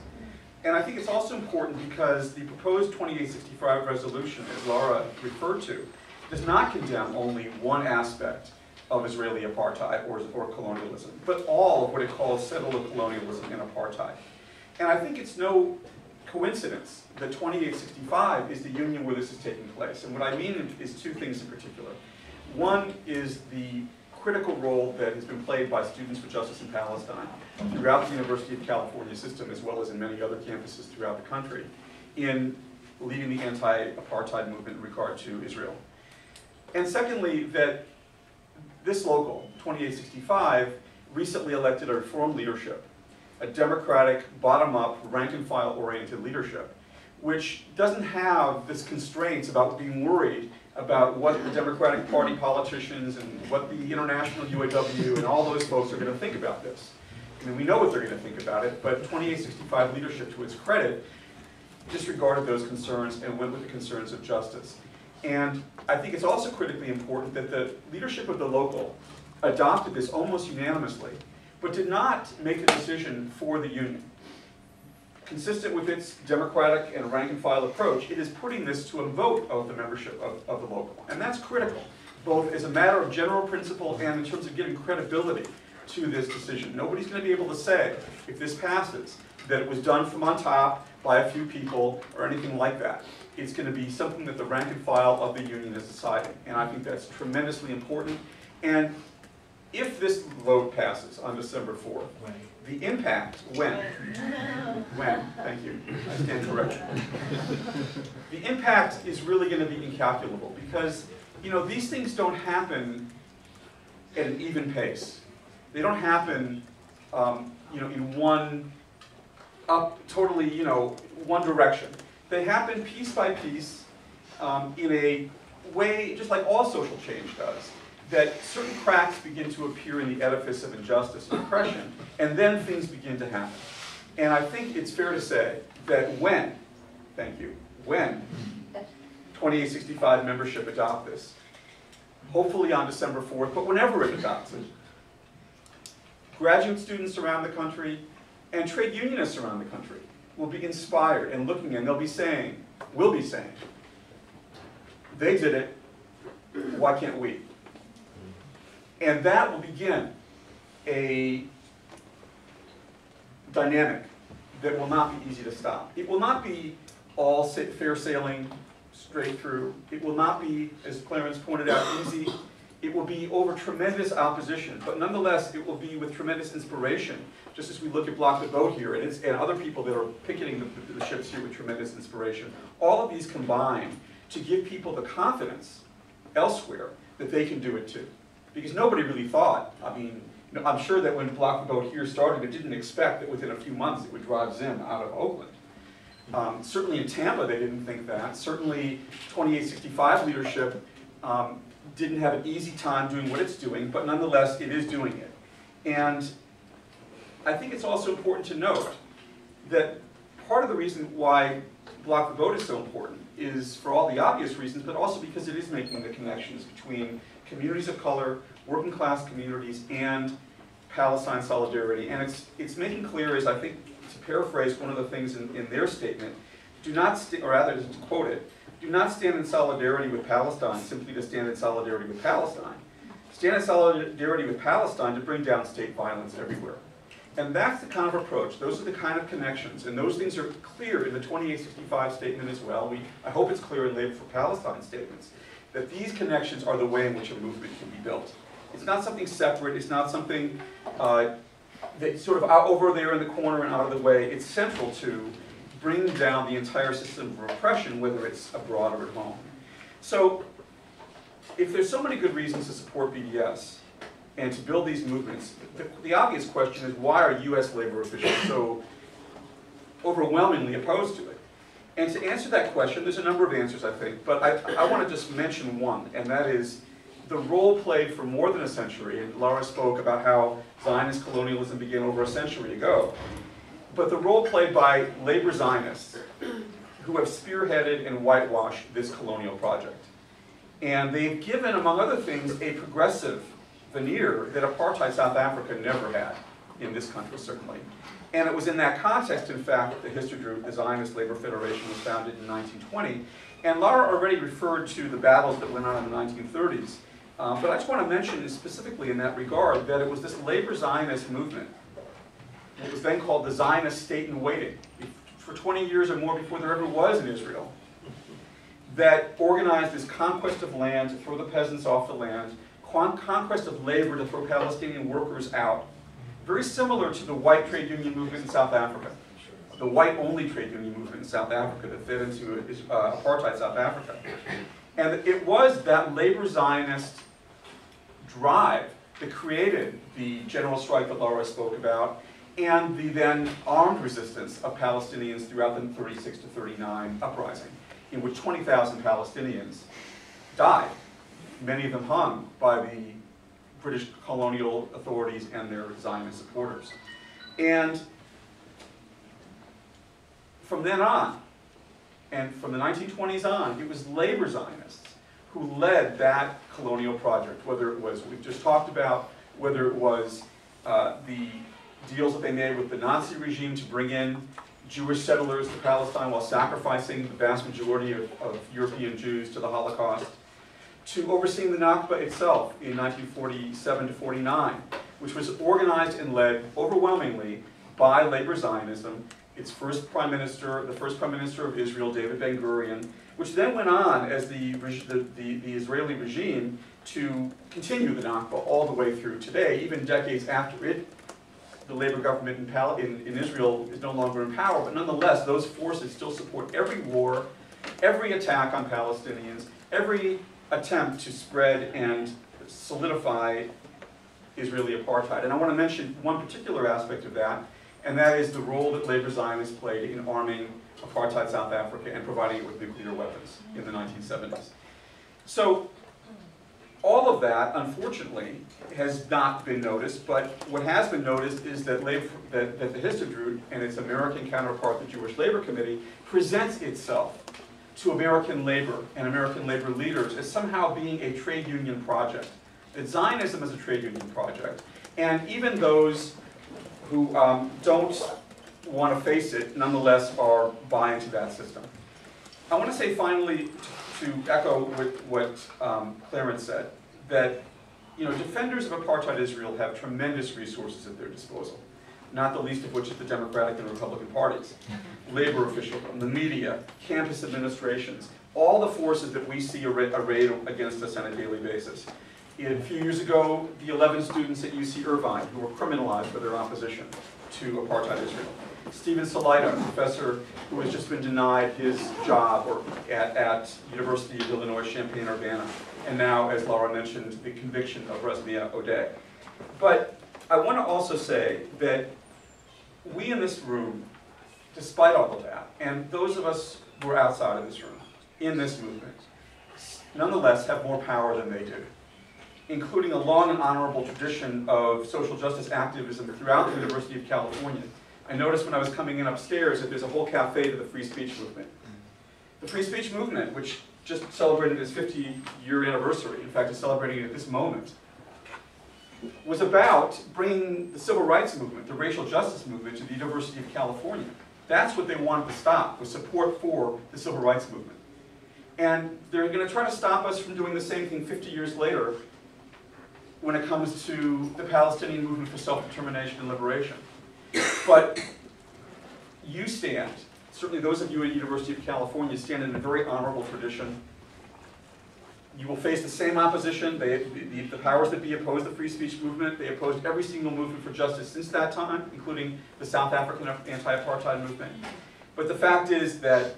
And I think it's also important because the proposed 2865 resolution, as Lara referred to, does not condemn only one aspect of Israeli apartheid or colonialism, but all of what it calls settler colonialism and apartheid. And I think it's no coincidence that 2865 is the union where this is taking place. And what I mean is two things in particular. One is the critical role that has been played by Students for Justice in Palestine throughout the University of California system, as well as in many other campuses throughout the country, in leading the anti-apartheid movement in regard to Israel. And secondly, that this local, 2865, recently elected a reform leadership, a democratic, bottom-up, rank-and-file oriented leadership, which doesn't have this constraints about being worried about what the Democratic Party politicians and what the international UAW and all those folks are going to think about this. I mean, we know what they're going to think about it, but 2865 leadership, to its credit, disregarded those concerns and went with the concerns of justice. And I think it's also critically important that the leadership of the local adopted this almost unanimously, but did not make the decision for the union. Consistent with its democratic and rank-and-file approach, it is putting this to a vote of the membership of the local. And that's critical, both as a matter of general principle and in terms of giving credibility to this decision. Nobody's going to be able to say, if this passes, that it was done from on top by a few people or anything like that. It's going to be something that the rank-and-file of the union has decided. And I think that's tremendously important. And if this vote passes on December 4th, the impact, when, thank you, I stand corrected. The impact is really going to be incalculable because, you know, these things don't happen at an even pace. They don't happen, you know, in one, totally, you know, one direction. They happen piece by piece in a way, just like all social change does, that certain cracks begin to appear in the edifice of injustice and oppression, and then things begin to happen. And I think it's fair to say that when 2865 membership adopt this, hopefully on December 4th, but whenever it adopts it. Graduate students around the country and trade unionists around the country will be inspired and looking, and they'll be saying, will be saying, they did it, why can't we? And that will begin a dynamic that will not be easy to stop. It will not be all fair sailing straight through. It will not be, as Clarence pointed out, easy. It will be over tremendous opposition, but nonetheless, it will be with tremendous inspiration, just as we look at Block the Boat here, and other people that are picketing the ships here with tremendous inspiration. All of these combine to give people the confidence elsewhere that they can do it too. Because nobody really thought, I mean, you know, I'm sure that when Block the Boat here started, it didn't expect that within a few months it would drive Zim out of Oakland. Certainly in Tampa, they didn't think that. Certainly 2865 leadership didn't have an easy time doing what it's doing, but nonetheless, it is doing it. And I think it's also important to note that part of the reason why Block the Boat is so important is for all the obvious reasons, but also because it is making the connections between communities of color, working class communities, and Palestine solidarity. And it's making clear, as I think, to paraphrase one of the things in their statement, do not, or rather to quote it, do not stand in solidarity with Palestine simply to stand in solidarity with Palestine. Stand in solidarity with Palestine to bring down state violence everywhere. And that's the kind of approach, those are the kind of connections, and those things are clear in the 2865 statement as well. I hope it's clear in Labor for Palestine statements, that these connections are the way in which a movement can be built. It's not something separate, it's not something that's sort of out over there in the corner and out of the way. It's central to bringing down the entire system of repression, whether it's abroad or at home. So, if there's so many good reasons to support BDS and to build these movements, the obvious question is, why are US labor officials so overwhelmingly opposed to it? And to answer that question, there's a number of answers, I think, but I want to just mention one, and that is the role played for more than a century, and Lara spoke about how Zionist colonialism began over a century ago, but the role played by labor Zionists who have spearheaded and whitewashed this colonial project. And they've given, among other things, a progressive veneer that apartheid South Africa never had, in this country certainly. And it was in that context, in fact, that the history group, the Zionist Labor Federation, was founded in 1920. And Lara already referred to the battles that went on in the 1930s. But I just want to mention specifically in that regard that it was this labor Zionist movement, what was then called the Zionist state-in-waiting, for 20 years or more before there ever was in Israel, that organized this conquest of land to throw the peasants off the land, conquest of labor to throw Palestinian workers out. Very similar to the white trade union movement in South Africa, the white-only trade union movement in South Africa that fed into apartheid South Africa. And it was that labor Zionist drive that created the general strike that Lara spoke about, and the then armed resistance of Palestinians throughout the 36 to 39 uprising, in which 20,000 Palestinians died, many of them hung by the British colonial authorities and their Zionist supporters. And from then on, and from the 1920s on, it was labor Zionists who led that colonial project, whether it was, we've just talked about, whether it was the deals that they made with the Nazi regime to bring in Jewish settlers to Palestine while sacrificing the vast majority of European Jews to the Holocaust, to overseeing the Nakba itself in 1947 to 49, which was organized and led overwhelmingly by labor Zionism, its first prime minister, the first prime minister of Israel, David Ben-Gurion, which then went on as the Israeli regime to continue the Nakba all the way through today, even decades after it. The labor government in Israel is no longer in power, but nonetheless, those forces still support every war, every attack on Palestinians, every attempt to spread and solidify Israeli apartheid. And I want to mention one particular aspect of that, and that is the role that labor Zionists played in arming apartheid South Africa and providing it with nuclear weapons in the 1970s. So all of that, unfortunately, has not been noticed, but what has been noticed is that the Histadrut and its American counterpart, the Jewish Labor Committee, presents itself to American labor and American labor leaders as somehow being a trade union project. That Zionism is a trade union project. And even those who don't want to face it, nonetheless are buying into that system. I want to say finally, to echo what Clarence said, that defenders of apartheid Israel have tremendous resources at their disposal, not the least of which is the Democratic and Republican parties, labor officialdom, the media, campus administrations, all the forces that we see arrayed against us on a daily basis. A few years ago, the 11 students at UC Irvine who were criminalized for their opposition to apartheid Israel. Stephen Salaita, a professor who has just been denied his job at University of Illinois Champaign-Urbana, and now, as Lara mentioned, the conviction of Resmia Odeh. But I want to also say that we in this room, despite all of that, and those of us who are outside of this room, in this movement, nonetheless have more power than they do, including a long and honorable tradition of social justice activism throughout the University of California. I noticed when I was coming in upstairs that there's a whole cafe to the free speech movement. The free speech movement, which just celebrated its 50-year anniversary, in fact, is celebrating it at this moment, was about bringing the civil rights movement, the racial justice movement, to the University of California. That's what they wanted to stop, was support for the civil rights movement. And they're going to try to stop us from doing the same thing 50 years later when it comes to the Palestinian movement for self-determination and liberation. But you stand, certainly those of you at the University of California, stand in a very honorable tradition. You will face the same opposition. The powers that be opposed the free speech movement. They opposed every single movement for justice since that time, including the South African anti-apartheid movement. But the fact is that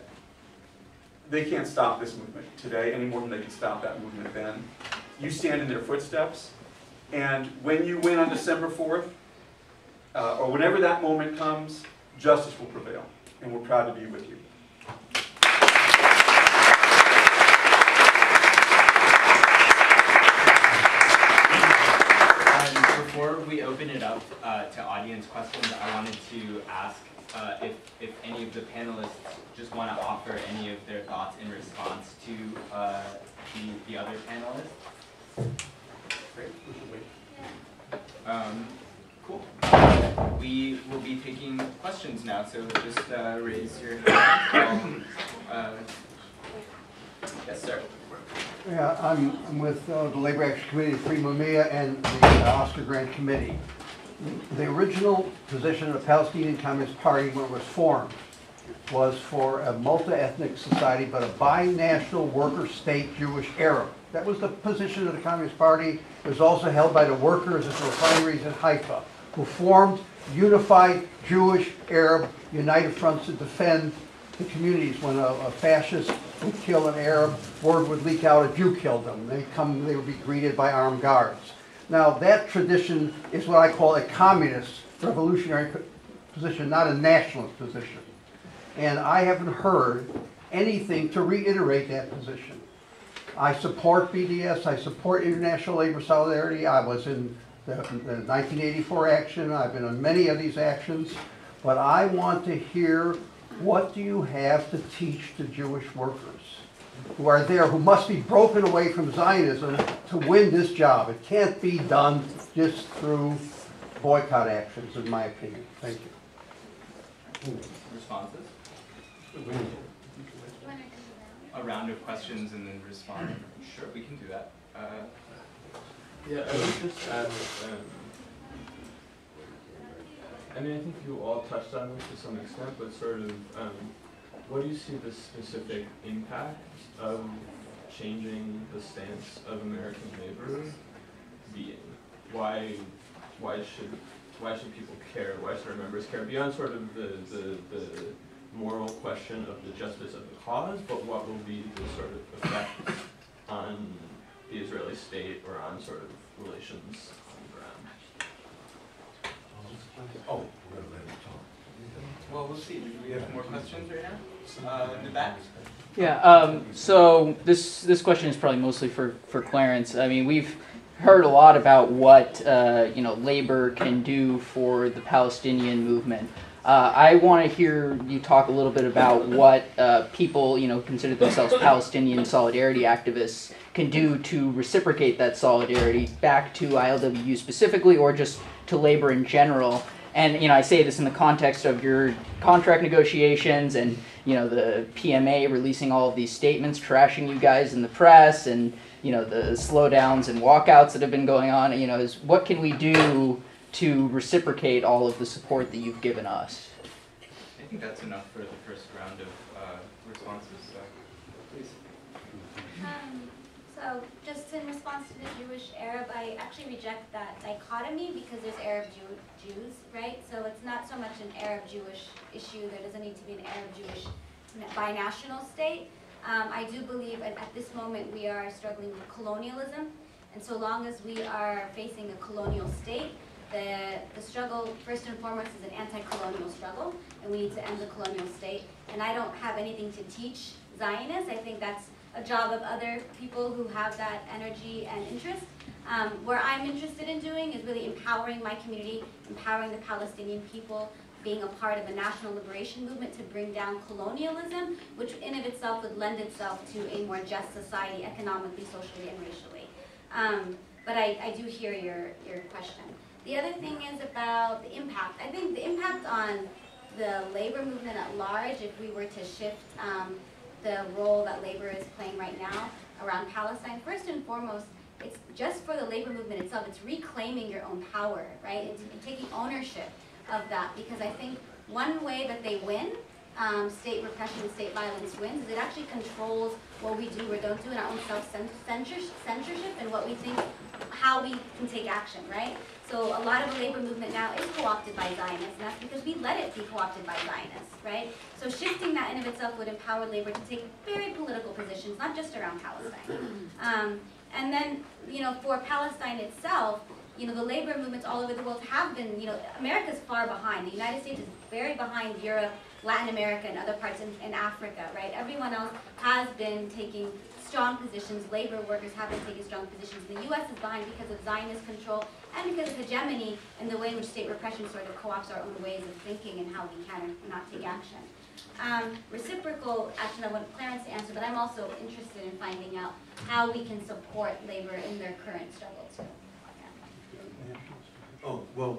they can't stop this movement today any more than they could stop that movement then. You stand in their footsteps. And when you win on December 4th, or whenever that moment comes, justice will prevail. And we're proud to be with you. Before we open it up to audience questions, I wanted to ask if any of the panelists just want to offer any of their thoughts in response to the other panelists. Great. Cool. We will be taking questions now, so just raise your hand. Yes, sir. Yeah, I'm with the Labor Action Committee, the Primo Mia, and the Oscar Grant Committee. The original position of the Palestinian Communist Party when it was formed was for a multi-ethnic society, but a binational worker state Jewish Arab. That was the position of the Communist Party. It was also held by the workers at the refineries in Haifa, who formed unified Jewish Arab united fronts to defend the communities. When a fascist would kill an Arab, word would leak out a Jew killed them. They would be greeted by armed guards. Now that tradition is what I call a communist revolutionary position, not a nationalist position. And I haven't heard anything to reiterate that position. I support BDS, I support international labor solidarity. I was in the 1984 action, I've been on many of these actions, but I want to hear, what do you have to teach the Jewish workers who are there, who must be broken away from Zionism to win this job? It can't be done just through boycott actions, in my opinion. Thank you. Responses? A round of questions and then respond. Sure, we can do that. Yeah, I would just add, I mean, I think you all touched on this to some extent, but sort of, what do you see the specific impact of changing the stance of American labor being? Why should people care? Why should our members care? Beyond sort of the moral question of the justice of the cause, but what will be the sort of effect on the Israeli state or on sort of relations on the ground? Oh. Well, we'll see. Do we have more questions right now? In the back? Yeah, so this question is probably mostly for Clarence. I mean, we've heard a lot about what labor can do for the Palestinian movement. I want to hear you talk a little bit about what people, consider themselves Palestinian solidarity activists can do to reciprocate that solidarity back to ILWU specifically, or just to labor in general. And I say this in the context of your contract negotiations and the PMA releasing all of these statements, trashing you guys in the press, and the slowdowns and walkouts that have been going on. Is what can we do to reciprocate all of the support that you've given us? I think that's enough for the first round of responses. Please. So just in response to the Jewish-Arab, I actually reject that dichotomy because there's Arab-Jews, right? So it's not so much an Arab-Jewish issue. There doesn't need to be an Arab-Jewish binational state. I do believe at this moment we are struggling with colonialism, and so long as we are facing a colonial state, the struggle, first and foremost, is an anti-colonial struggle, and we need to end the colonial state. And I don't have anything to teach Zionists. I think that's a job of other people who have that energy and interest. Where I'm interested in doing is really empowering my community, empowering the Palestinian people, being a part of a national liberation movement to bring down colonialism, which in of itself would lend itself to a more just society, economically, socially, and racially. But I do hear your question. The other thing is about the impact. I think the impact on the labor movement at large, if we were to shift the role that labor is playing right now around Palestine, first and foremost, it's just for the labor movement itself, it's reclaiming your own power, right? It's taking ownership of that, because I think one way that they win, state repression and state violence wins, is it actually controls what we do or don't do in our own self-censorship and what we think, how we can take action, right? So a lot of the labor movement now is co-opted by Zionists, and that's because we let it be co-opted by Zionists, right? So shifting that in of itself would empower labor to take very political positions, not just around Palestine. And then, for Palestine itself, the labor movements all over the world have been, America's far behind. The United States is very behind Europe, Latin America, and other parts in Africa, right? Everyone else has been taking strong positions. Labor workers have been taking strong positions. The U.S. is behind because of Zionist control and because of hegemony and the way in which state repression sort of co-opts our own ways of thinking and how we can or not take action. Reciprocal action, I want Clarence to answer, but I'm also interested in finding out how we can support labor in their current struggle too. Oh, well,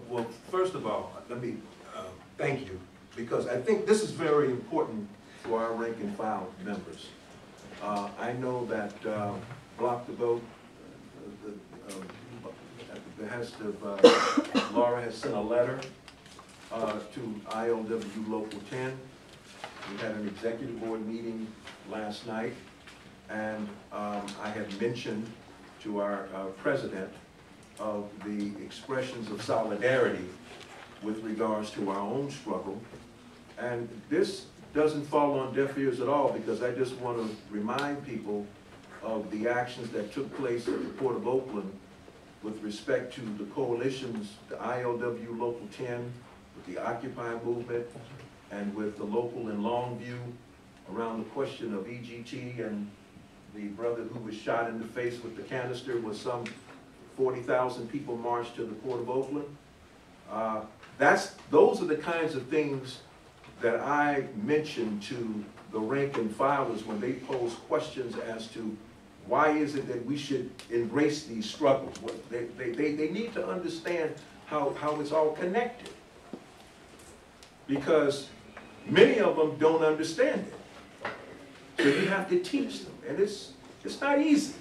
first of all, let me thank you, because I think this is very important for our rank and file members. I know that Block the Vote, at the behest of Lara, has sent a letter to ILWU Local 10. We had an executive board meeting last night, and I had mentioned to our president of the expressions of solidarity with regards to our own struggle. And this doesn't fall on deaf ears at all, because I just want to remind people of the actions that took place at the Port of Oakland with respect to the coalitions, the ILWU Local 10, with the Occupy movement, and with the local in Longview around the question of EGT and the brother who was shot in the face with the canister. Was some 40,000 people marched to the Port of Oakland. Those are the kinds of things that I mention to the rank and filers when they pose questions as to why is it that we should embrace these struggles. They need to understand how it's all connected, because many of them don't understand it. So you have to teach them, and it's not easy,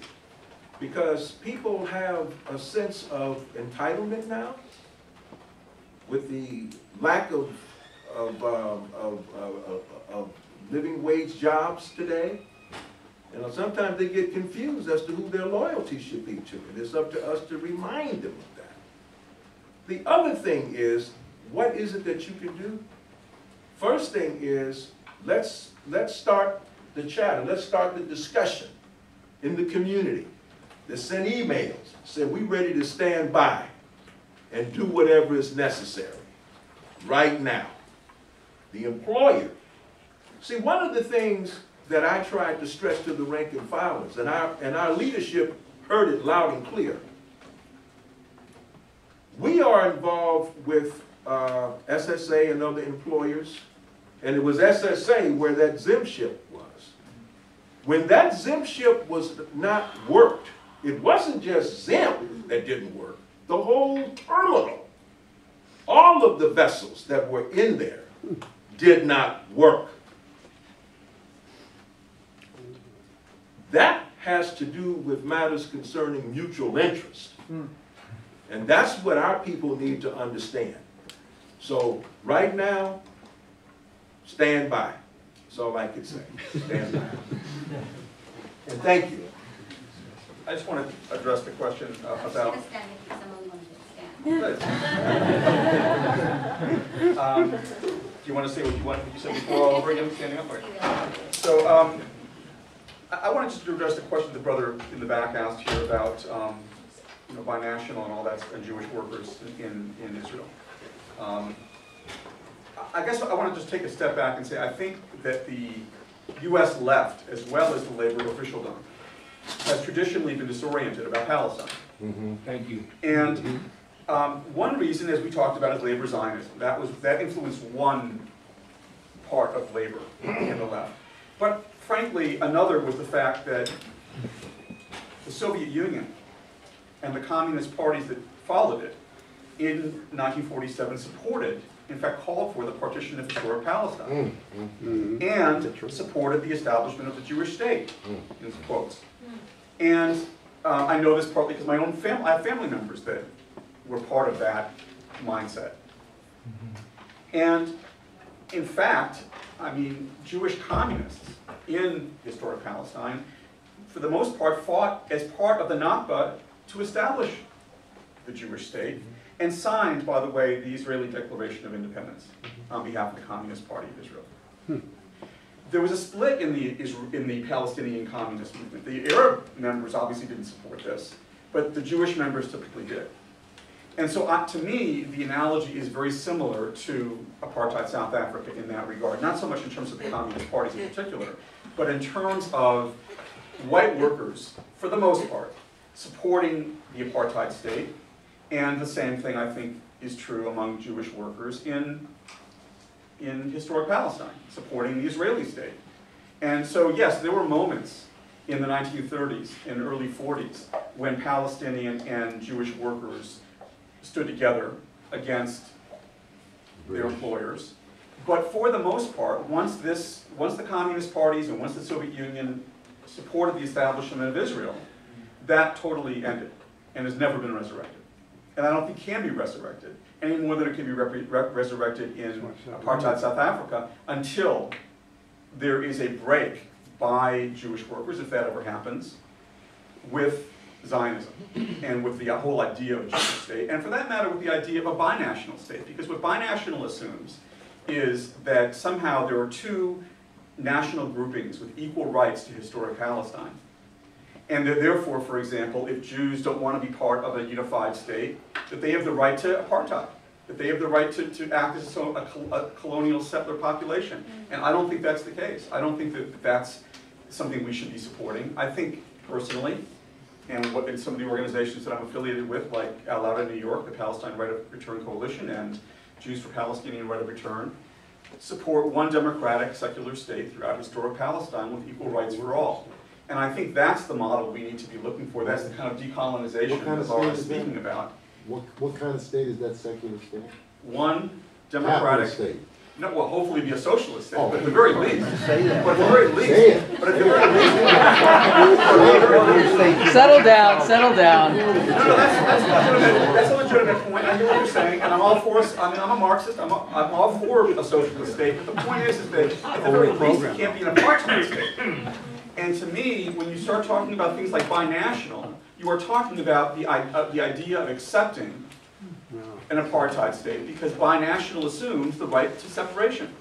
because people have a sense of entitlement now with the lack of living wage jobs today. Sometimes they get confused as to who their loyalty should be to, and it's up to us to remind them of that. The other thing is, what is it that you can do? First thing is, let's start the chatter, let's start the discussion in the community. Let's send emails, say we're ready to stand by and do whatever is necessary right now. The employer. See, one of the things that I tried to stress to the rank and filers, and our leadership heard it loud and clear. We are involved with SSA and other employers, and it was SSA where that ZIM ship was. When that ZIM ship was not worked, it wasn't just ZIM that didn't work. The whole terminal, all of the vessels that were in there did not work. That has to do with matters concerning mutual interest. And that's what our people need to understand. So right now, stand by. That's all I could say. Stand by. And thank you. I just want to address the question I'm just about. gonna stand because I'm only one to stand. Do you want to say what you said before all over again, standing up? Right. Really. So I wanted just to address the question the brother in the back asked here about binational and all that, and Jewish workers in Israel. I guess I want to just take a step back and say I think that the U.S. left, as well as the labor officialdom, has traditionally been disoriented about Palestine. Thank you. And one reason, as we talked about, is labor Zionism. That influenced one part of labor in the left. But frankly, another was the fact that the Soviet Union and the communist parties that followed it in 1947 supported, in fact called for, the partition of historic Palestine, and supported the establishment of the Jewish state, in quotes. And I know this partly because I have family members that were part of that mindset. And in fact, I mean, Jewish communists in historic Palestine, for the most part, fought as part of the Nakba to establish the Jewish state, and signed, by the way, the Israeli Declaration of Independence on behalf of the Communist Party of Israel. There was a split in the Palestinian communist movement. The Arab members obviously didn't support this, but the Jewish members typically did. And so to me, the analogy is very similar to apartheid South Africa in that regard. Not so much in terms of the communist parties in particular, but in terms of white workers, for the most part, supporting the apartheid state. And the same thing, I think, is true among Jewish workers in historic Palestine, supporting the Israeli state. And so, yes, there were moments in the 1930s and early 40s when Palestinian and Jewish workers stood together against their employers. But for the most part, once the communist parties and once the Soviet Union supported the establishment of Israel, that totally ended and has never been resurrected. And I don't think can be resurrected any more than it can be resurrected in apartheid South Africa until there is a break by Jewish workers, if that ever happens, with Zionism and with the whole idea of a Jewish state, and for that matter with the idea of a binational state, because what binational assumes is that somehow there are two national groupings with equal rights to historic Palestine. And that therefore, for example, if Jews don't want to be part of a unified state, that they have the right to apartheid, that they have the right to act as a colonial settler population. And I don't think that's the case. I don't think that that's something we should be supporting. I think, personally, and in some of the organizations that I'm affiliated with, like Lara in New York, the Palestine Right of Return Coalition, and Jews for Palestinian Right of Return, support one democratic, secular state throughout historic Palestine with equal rights for all. And I think that's the model we need to be looking for. That's the kind of decolonization that Lara is speaking about. What kind of state is that secular state? One democratic state. No, well, hopefully be a socialist state, but at the very least. Say that. But at the very least. But at the very least. Settle down, settle down. No, that's a legitimate point. I hear what you're saying, and I'm all for. I mean, I'm a Marxist. I'm all for a socialist state. But the point is that at the very least, it can't be an apartheid state. And to me, when you start talking about things like binational, you are talking about the idea of accepting an apartheid state, because binational assumes the right to separation,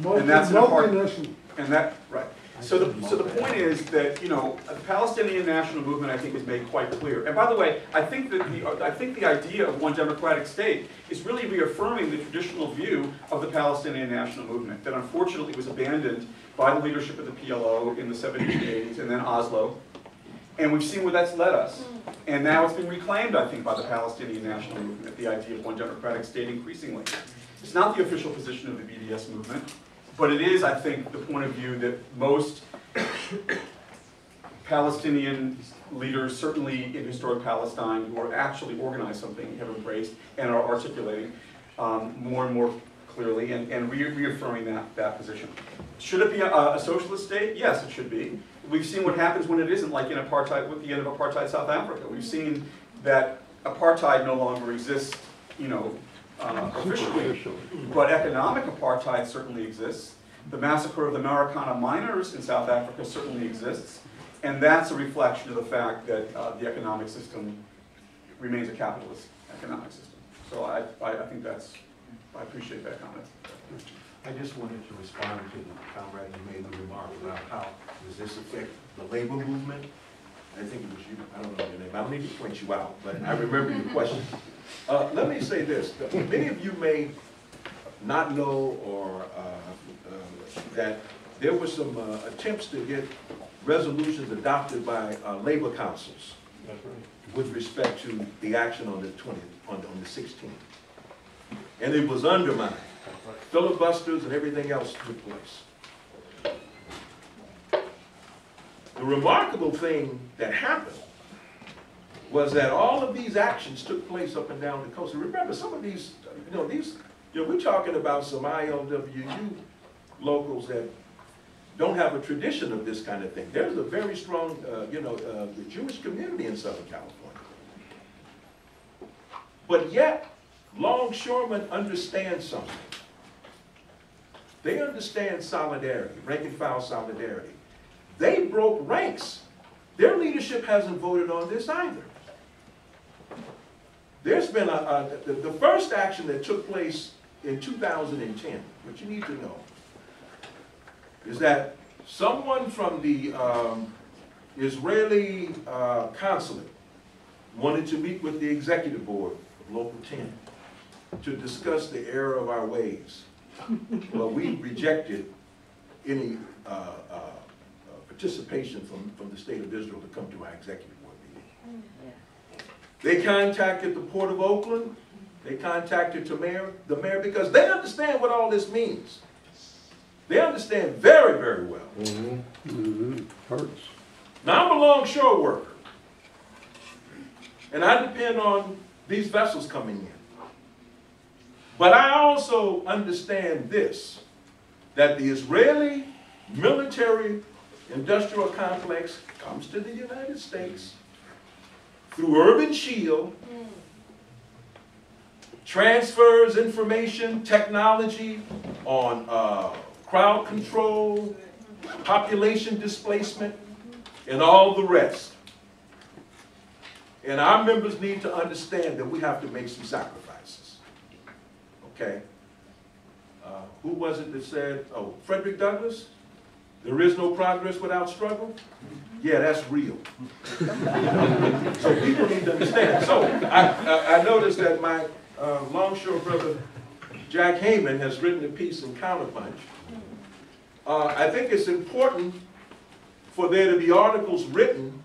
and that's an apartheid. And that right. So the point is that the Palestinian national movement, I think, has made quite clear. And by the way, I think the idea of one democratic state is really reaffirming the traditional view of the Palestinian national movement that unfortunately was abandoned by the leadership of the PLO in the 70s and 80s, and then Oslo. And we've seen where that's led us. And now it's been reclaimed, I think, by the Palestinian national movement, the idea of one democratic state increasingly. It's not the official position of the BDS movement, but it is, I think, the point of view that most Palestinian leaders, certainly in historic Palestine, who are actually organized something, have embraced and are articulating more and more clearly and reaffirming that position. Should it be a socialist state? Yes, it should be. We've seen what happens when it isn't, like in apartheid, with the end of apartheid South Africa. We've seen that apartheid no longer exists, you know, officially, but economic apartheid certainly exists. The massacre of the Marikana miners in South Africa certainly exists, and that's a reflection of the fact that the economic system remains a capitalist economic system. So I think that's, I appreciate that comment. I just wanted to respond to the comrade who made the remark about how does this affect the labor movement. I think it was you, I don't know your name, I don't need to point you out, but I remember your question. Let me say this, many of you may not know or that there were some attempts to get resolutions adopted by labor councils with respect to the action on the 20th, on the 16th. And it was undermined. Filibusters and everything else took place. The remarkable thing that happened was that all of these actions took place up and down the coast. And remember, some of these, we're talking about some ILWU locals that don't have a tradition of this kind of thing. There's a very strong, the Jewish community in Southern California. But yet, longshoremen understand something. They understand solidarity, rank and file solidarity. They broke ranks. Their leadership hasn't voted on this either. There's been the first action that took place in 2010, what you need to know, is that someone from the Israeli consulate wanted to meet with the executive board of Local 10 to discuss the error of our ways. Well, we rejected any participation from the state of Israel to come to our executive board meeting. They contacted the Port of Oakland. They contacted the mayor because they understand what all this means. They understand very, very well. Hurts. Now, I'm a longshore worker, and I depend on these vessels coming in. But I also understand this, that the Israeli military industrial complex comes to the United States through Urban Shield, transfers information, technology on crowd control, population displacement, and all the rest. And our members need to understand that we have to make some sacrifices. Okay? Who was it that said, oh, Frederick Douglass? There is no progress without struggle? Yeah, that's real. So people need to understand. So I noticed that my longshore brother, Jack Heyman, has written a piece in Counterpunch. I think it's important for there to be articles written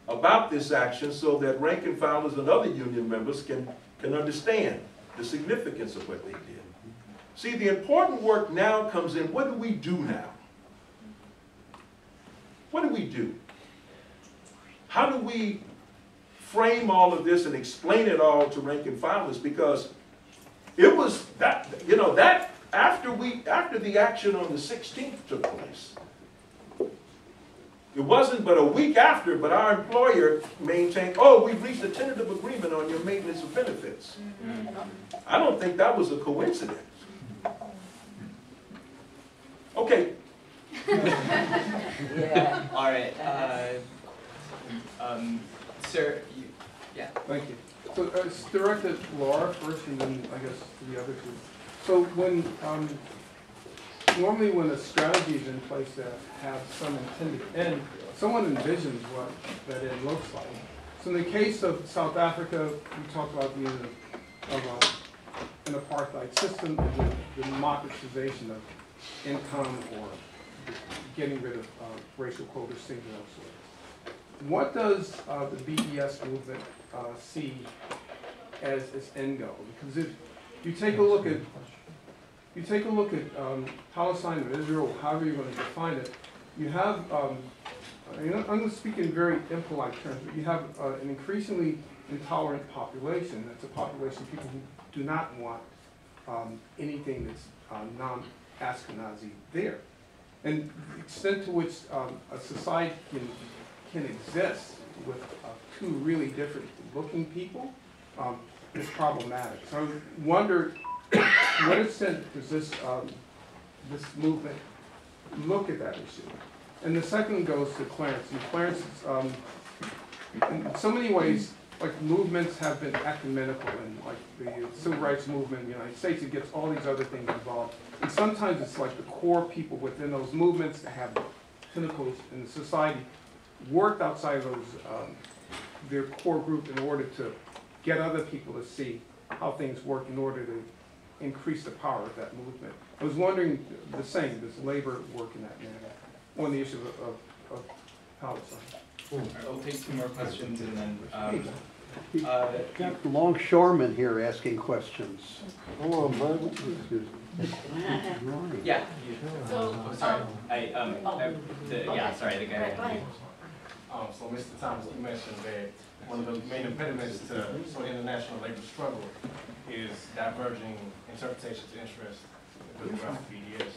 about this action so that rank and filers and other union members can understand the significance of what they did. See, the important work now comes in, what do we do now? What do we do? How do we frame all of this and explain it all to rank and filers? Because it was that, that after the action on the 16th took place, it wasn't but a week after, but our employer maintained, oh, we've reached a tentative agreement on your maintenance of benefits. I don't think that was a coincidence. Okay. Yeah. All right. Sir, yeah. Thank you. So it's directed at Lara first, and then I guess to the other two. So when normally when a strategy is in place that has some intended end, someone envisions what that end looks like. So in the case of South Africa, we talked about the end of an apartheid system and the democratization of income or getting rid of racial quotas, things of that sort. what does the BDS movement see as its end goal? Because if you take a look at Palestine or Israel, however you're going to define it, you have I'm going to speak in very impolite terms, but you have an increasingly intolerant population. That's a population of people who do not want anything that's non-Ashkenazi there. And the extent to which a society can exist with two really different looking people is problematic. So I wonder, to what extent does this movement look at that issue? And the second goes to Clarence. And Clarence, in so many ways, like movements have been ecumenical, and like the civil rights movement in the United States, it gets all these other things involved. And sometimes it's like the core people within those movements that have pinnacles in the society worked outside of those their core group in order to get other people to see how things work in order to increase the power of that movement. I was wondering the same, does labor work in that manner on the issue of Palestine? All right, we'll take two more questions and then, Got the longshoremen here asking questions. Hold on, bud. Excuse me. yeah. So, Oh, sorry. Sorry, the guy. Go ahead. So Mr. Thomas, you mentioned that one of the main impediments to sort of international labor struggle is diverging interpretations of interest with regards to BDS.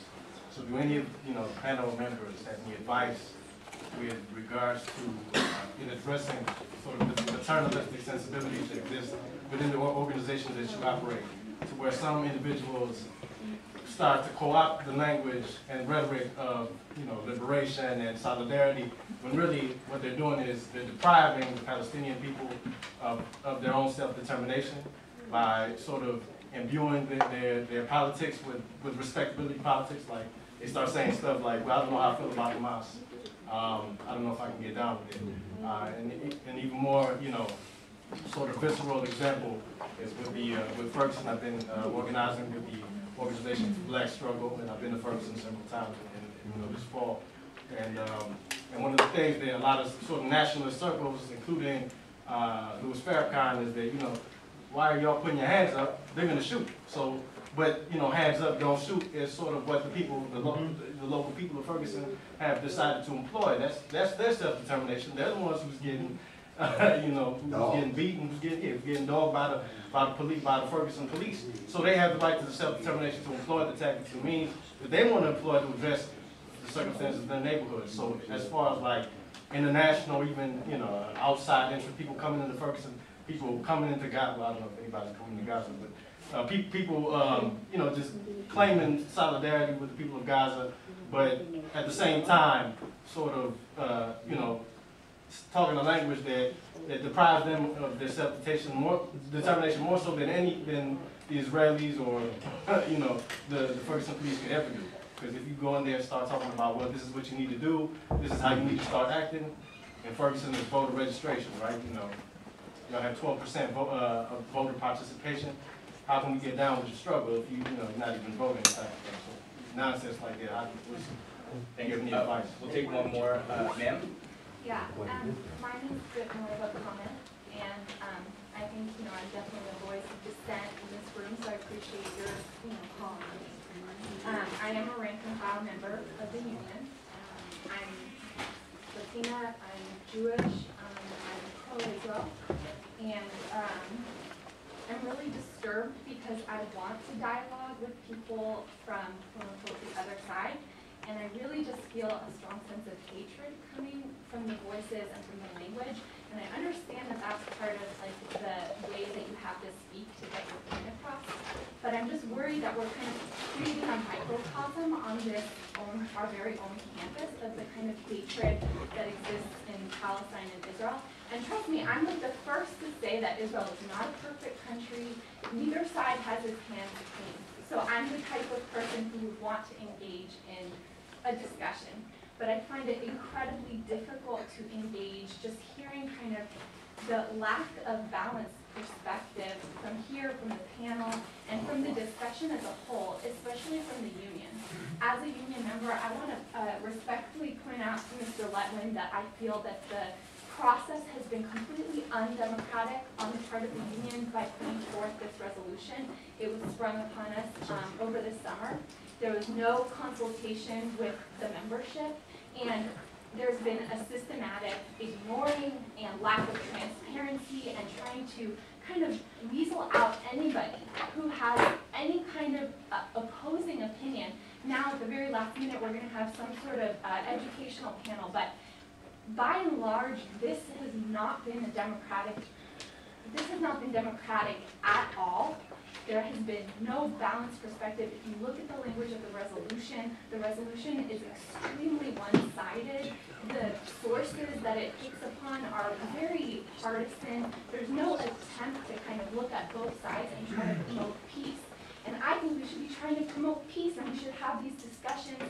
So do any of the panel members have any advice with regards to in addressing sort of the paternalistic sensibilities that exist within the organizations that you operate, to where some individuals start to co-opt the language and rhetoric of liberation and solidarity, when really what they're doing is they're depriving the Palestinian people of their own self-determination by sort of imbuing their politics with respectability politics. Like they start saying stuff like, well, I don't know how I feel about Hamas. I don't know if I can get down with it. And even more, sort of visceral example is with Ferguson. I've been organizing with the Organization for Black Struggle, and I've been to Ferguson several times in this fall. And one of the things that a lot of sort of nationalist circles, including Louis Farrakhan, is that why are y'all putting your hands up? They're going to shoot. So, but hands up, don't shoot is sort of what the local people of Ferguson have decided to employ. That's their self-determination. They're the ones who's getting, who's getting beaten, who's getting dogged by the police, by the Ferguson police. So they have the right to the self-determination to employ the tactics and means that they want to employ to address the circumstances of their neighborhood. So as far as like international, even outside interest, people coming into Ferguson, people coming into Gaza. Well, I don't know if anybody's coming to Gaza, but people, just claiming solidarity with the people of Gaza, but at the same time, sort of, talking a language that deprives them of their self-determination more so than the Israelis or, the Ferguson police could ever do. Because if you go in there and start talking about, well, this is what you need to do, this is how you need to start acting, and Ferguson is voter registration, right? Y'all have 12% of voter participation. How can we get down with the struggle if you're not even voting? Type of thing. So nonsense like that. Thank you. Advice. We'll take one more, ma'am. Yeah, mine is a bit more of a comment, and I think I'm definitely the voice of dissent in this room, so I appreciate your calling me. I am a rank and file member of the union. I'm Latina, I'm Jewish, I'm pro-Israel, and I'm really disturbed because I want to dialogue with people from quote-unquote the other side, and I really just feel a strong sense of hatred coming from the voices and from the language, and I understand that that's part of like the way that you have to speak to get your point across, but I'm just worried that we're kind of creating a microcosm on our very own campus of the kind of hatred that exists in Palestine and Israel. And trust me, I'm like the first to say that Israel is not a perfect country. Neither side has its hands clean. So I'm the type of person who would want to engage in a discussion. But I find it incredibly difficult to engage just hearing kind of the lack of balanced perspective from here, from the panel, and from the discussion as a whole, especially from the union. As a union member, I want to respectfully point out to Mr. Letwin that I feel that the process has been completely undemocratic on the part of the union by putting forth this resolution. It was sprung upon us over the summer. There was no consultation with the membership, and there's been a systematic ignoring and lack of transparency and trying to kind of weasel out anybody who has any kind of opposing opinion. Now, at the very last minute, we're going to have some sort of educational panel, but by and large, this has not been democratic at all. There has been no balanced perspective. If you look at the language of the resolution is extremely one-sided. The sources that it picks upon are very partisan. There's no attempt to kind of look at both sides and try to promote peace. And I think we should be trying to promote peace, and we should have these discussions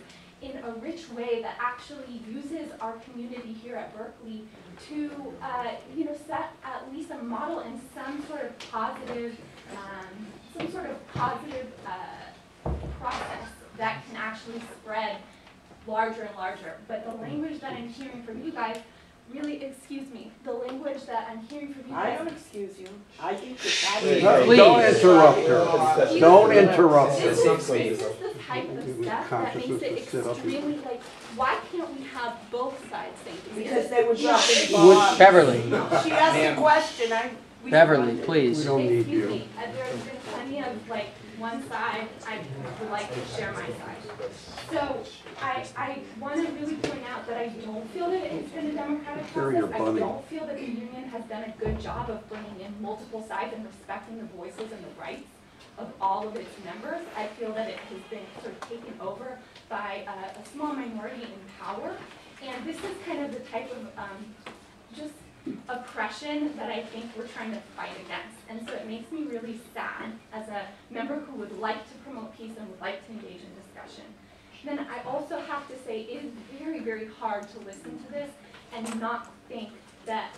in a rich way that actually uses our community here at Berkeley to, set at least a model and some sort of positive process that can actually spread larger and larger. But the language that I'm hearing from you guys, the language that I'm hearing from you guys. I don't excuse you. I think that Please. Don't interrupt her. Don't interrupt her. This is the type of stuff that makes it extremely, why can't we have both sides saying things? because they would drop in bombs. Beverly, She asked a question, Beverly, please. We don't need Excuse you. me, there's been plenty of one side, I would like to share my side. So I want to really point out that I don't feel that it's been a democratic Carry your process. I bunny. don't feel that the union has done a good job of bringing in multiple sides and respecting the voices and the rights of all of its members. I feel that it has been sort of taken over by a small minority in power. And this is kind of the type of just oppression that I think we're trying to fight against. And so it makes me really sad as a member who would like to promote peace and would like to engage in discussion. Then I also have to say it is very, very hard to listen to this and not think that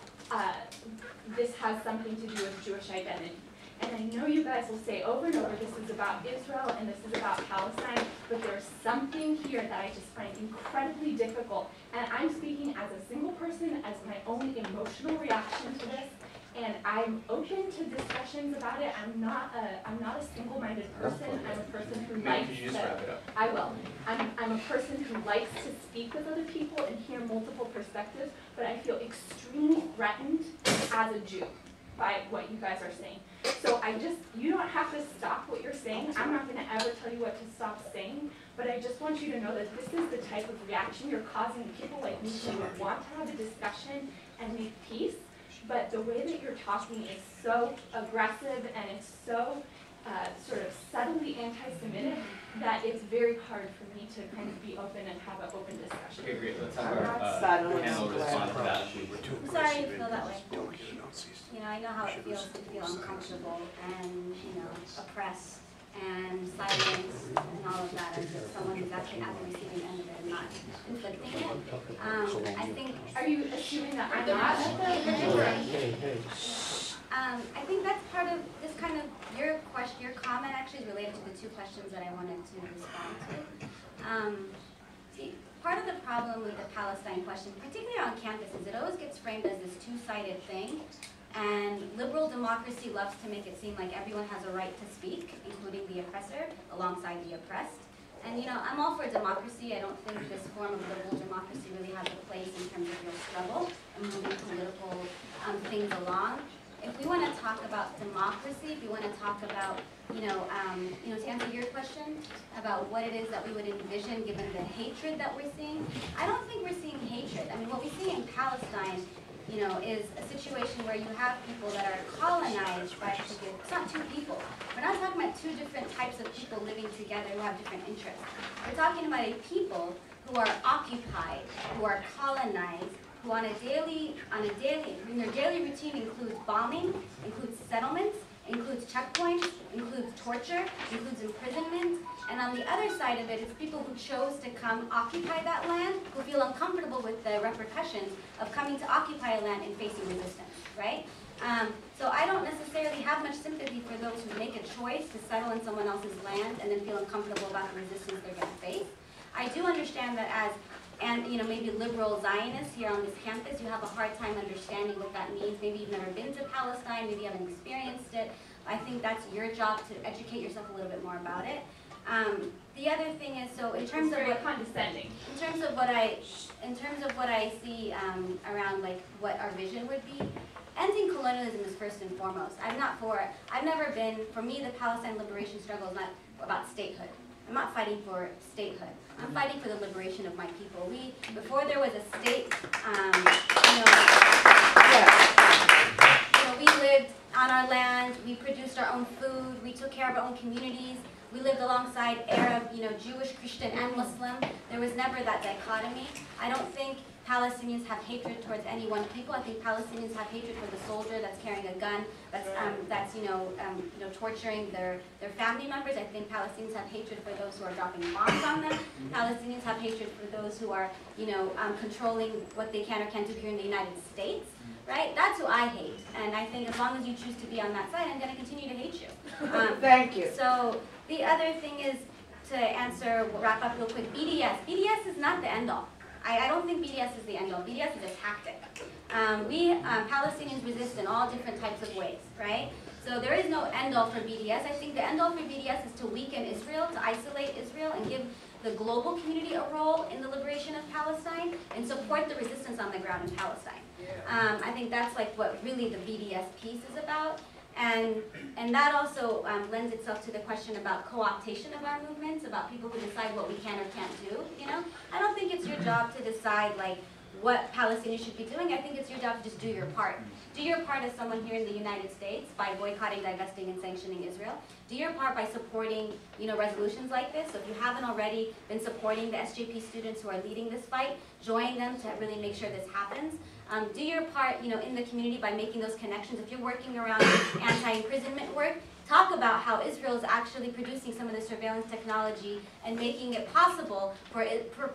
this has something to do with Jewish identity. And I know you guys will say over and over, this is about Israel and this is about Palestine, but there's something here that I just find incredibly difficult. And I'm speaking as a single person, as my own emotional reaction to this, and I'm open to discussions about it. I'm not a single-minded person. I'm a person who likes could you just wrap it up? I will. I'm a person who likes to speak with other people and hear multiple perspectives, but I feel extremely threatened as a Jew by what you guys are saying. So you don't have to stop what you're saying. I'm not going to ever tell you what to stop saying, but I just want you to know that this is the type of reaction you're causing people like me who want to have a discussion and make peace, but the way that you're talking is so aggressive and it's so sort of subtly anti-Semitic that it's very hard for me to kind of be open and have an open discussion. Okay, great. Let's have I'm not our silent. panel respond to that. I'm sorry you feel that way. I know how it feels to feel uncomfortable and, oppressed and silenced and all of that as someone who's actually at the receiving end of it and not inflicting it. I think, Are you assuming that I'm not at the I think that's part of this kind of, your comment actually is related to the two questions that I wanted to respond to. See, part of the problem with the Palestine question, particularly on campus, is it always gets framed as this two-sided thing. And liberal democracy loves to make it seem like everyone has a right to speak, including the oppressor, alongside the oppressed. And I'm all for democracy. I don't think this form of liberal democracy really has a place in terms of your struggle and moving political things along. If we want to talk about democracy, if we want to talk about, to answer your question about what it is that we would envision given the hatred that we're seeing, I don't think we're seeing hatred. I mean, what we see in Palestine is a situation where you have people that are colonized by it's not two people. We're not talking about two different types of people living together who have different interests. We're talking about a people who are occupied, who are colonized, who in their daily routine includes bombing, includes settlements, includes checkpoints, includes torture, includes imprisonment. And on the other side of it, it's people who chose to come occupy that land, who feel uncomfortable with the repercussions of coming to occupy a land and facing resistance, right? So I don't necessarily have much sympathy for those who make a choice to settle in someone else's land and then feel uncomfortable about the resistance they're going to face. I do understand that as and maybe liberal Zionists here on this campus, you have a hard time understanding what that means. Maybe you've never been to Palestine, maybe you haven't experienced it. I think that's your job to educate yourself a little bit more about it. The other thing is, so in terms of what condescending. in terms of what I see around like what our vision would be, ending colonialism is first and foremost. I've never been, for me, the Palestine liberation struggle is not about statehood. I'm not fighting for statehood. I'm fighting for the liberation of my people. Before there was a state, we lived on our land, we produced our own food, we took care of our own communities. We lived alongside Arab, Jewish, Christian, and Muslim. There was never that dichotomy. I don't think Palestinians have hatred towards any one people. I think Palestinians have hatred for the soldier that's carrying a gun, that's torturing their family members. I think Palestinians have hatred for those who are dropping bombs on them. Palestinians have hatred for those who are, controlling what they can or can't do here in the United States. Right? That's who I hate. And I think as long as you choose to be on that side, I'm going to continue to hate you. Thank you. So the other thing is, to wrap up real quick, BDS. BDS is not the end-all. I don't think BDS is the end-all. BDS is a tactic. Palestinians resist in all different types of ways, right? So there is no end-all for BDS. I think the end-all for BDS is to weaken Israel, to isolate Israel, and give the global community a role in the liberation of Palestine, and support the resistance on the ground in Palestine. I think that's like what really the BDS piece is about. And that also lends itself to the question about co-optation of our movements, about people who decide what we can or can't do, I don't think it's your job to decide like what Palestinians should be doing. I think it's your job to just do your part. Do your part as someone here in the United States by boycotting, divesting, and sanctioning Israel. Do your part by supporting, resolutions like this. So if you haven't already been supporting the SJP students who are leading this fight, join them to really make sure this happens. Do your part, in the community by making those connections. If you're working around anti-imprisonment work, talk about how Israel is actually producing some of the surveillance technology and making it possible for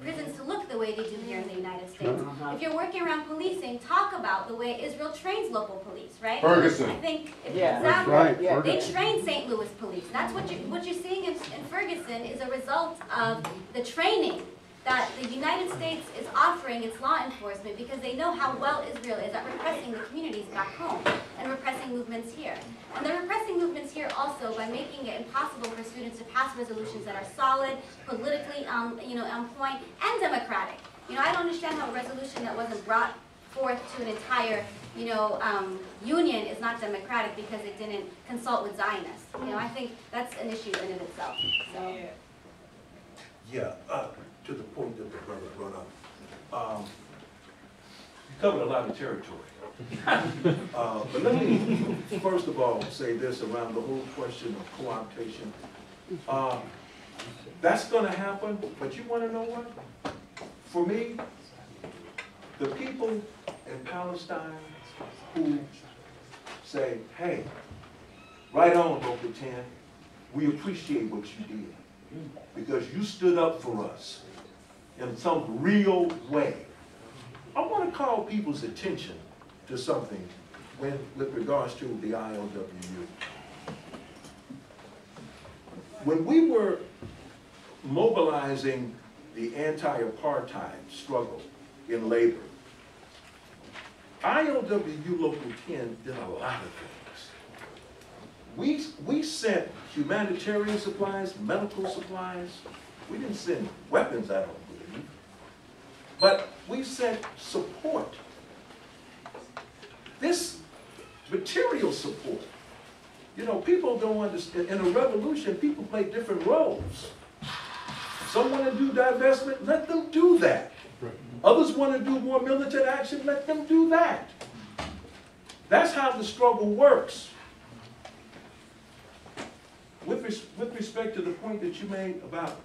prisons to look the way they do here in the United States. If you're working around policing, talk about the way Israel trains local police, right? Ferguson. I think, That's right. yeah. They train St. Louis police. That's what you're seeing in Ferguson is a result of the training that the United States is offering its law enforcement, because they know how well Israel is at repressing the communities back home and repressing movements here. And they're repressing movements here also by making it impossible for students to pass resolutions that are solid, politically on point, and democratic. I don't understand how a resolution that wasn't brought forth to an entire union is not democratic because it didn't consult with Zionists. I think that's an issue in and of itself. So. Yeah, to the point that the brother brought up. You covered a lot of territory. But let me first of all say this around the whole question of co-optation. That's going to happen, but you want to know what? For me, the people in Palestine who say, hey, right on, Local 10, we appreciate what you did because you stood up for us in some real way. I want to call people's attention to something with regards to the ILWU. When we were mobilizing the anti-apartheid struggle in labor, ILWU Local 10 did a lot of things. We sent humanitarian supplies, medical supplies. We didn't send weapons, I don't believe. But we sent support. This material support. People don't understand. In a revolution, people play different roles. Some want to do divestment, let them do that. Others want to do more militant action, let them do that. That's how the struggle works. With respect to the point that you made about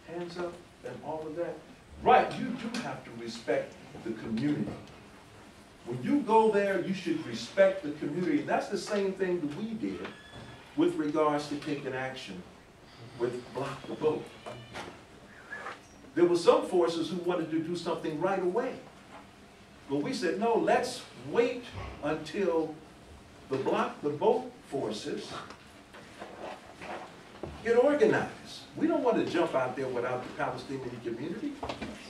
hands up and all of that, right, you do have to respect the community. When you go there, you should respect the community. That's the same thing that we did with regards to taking action with Block the Vote. There were some forces who wanted to do something right away. But we said, no, let's wait until the Block the Vote forces Get organized. We don't want to jump out there without the Palestinian community.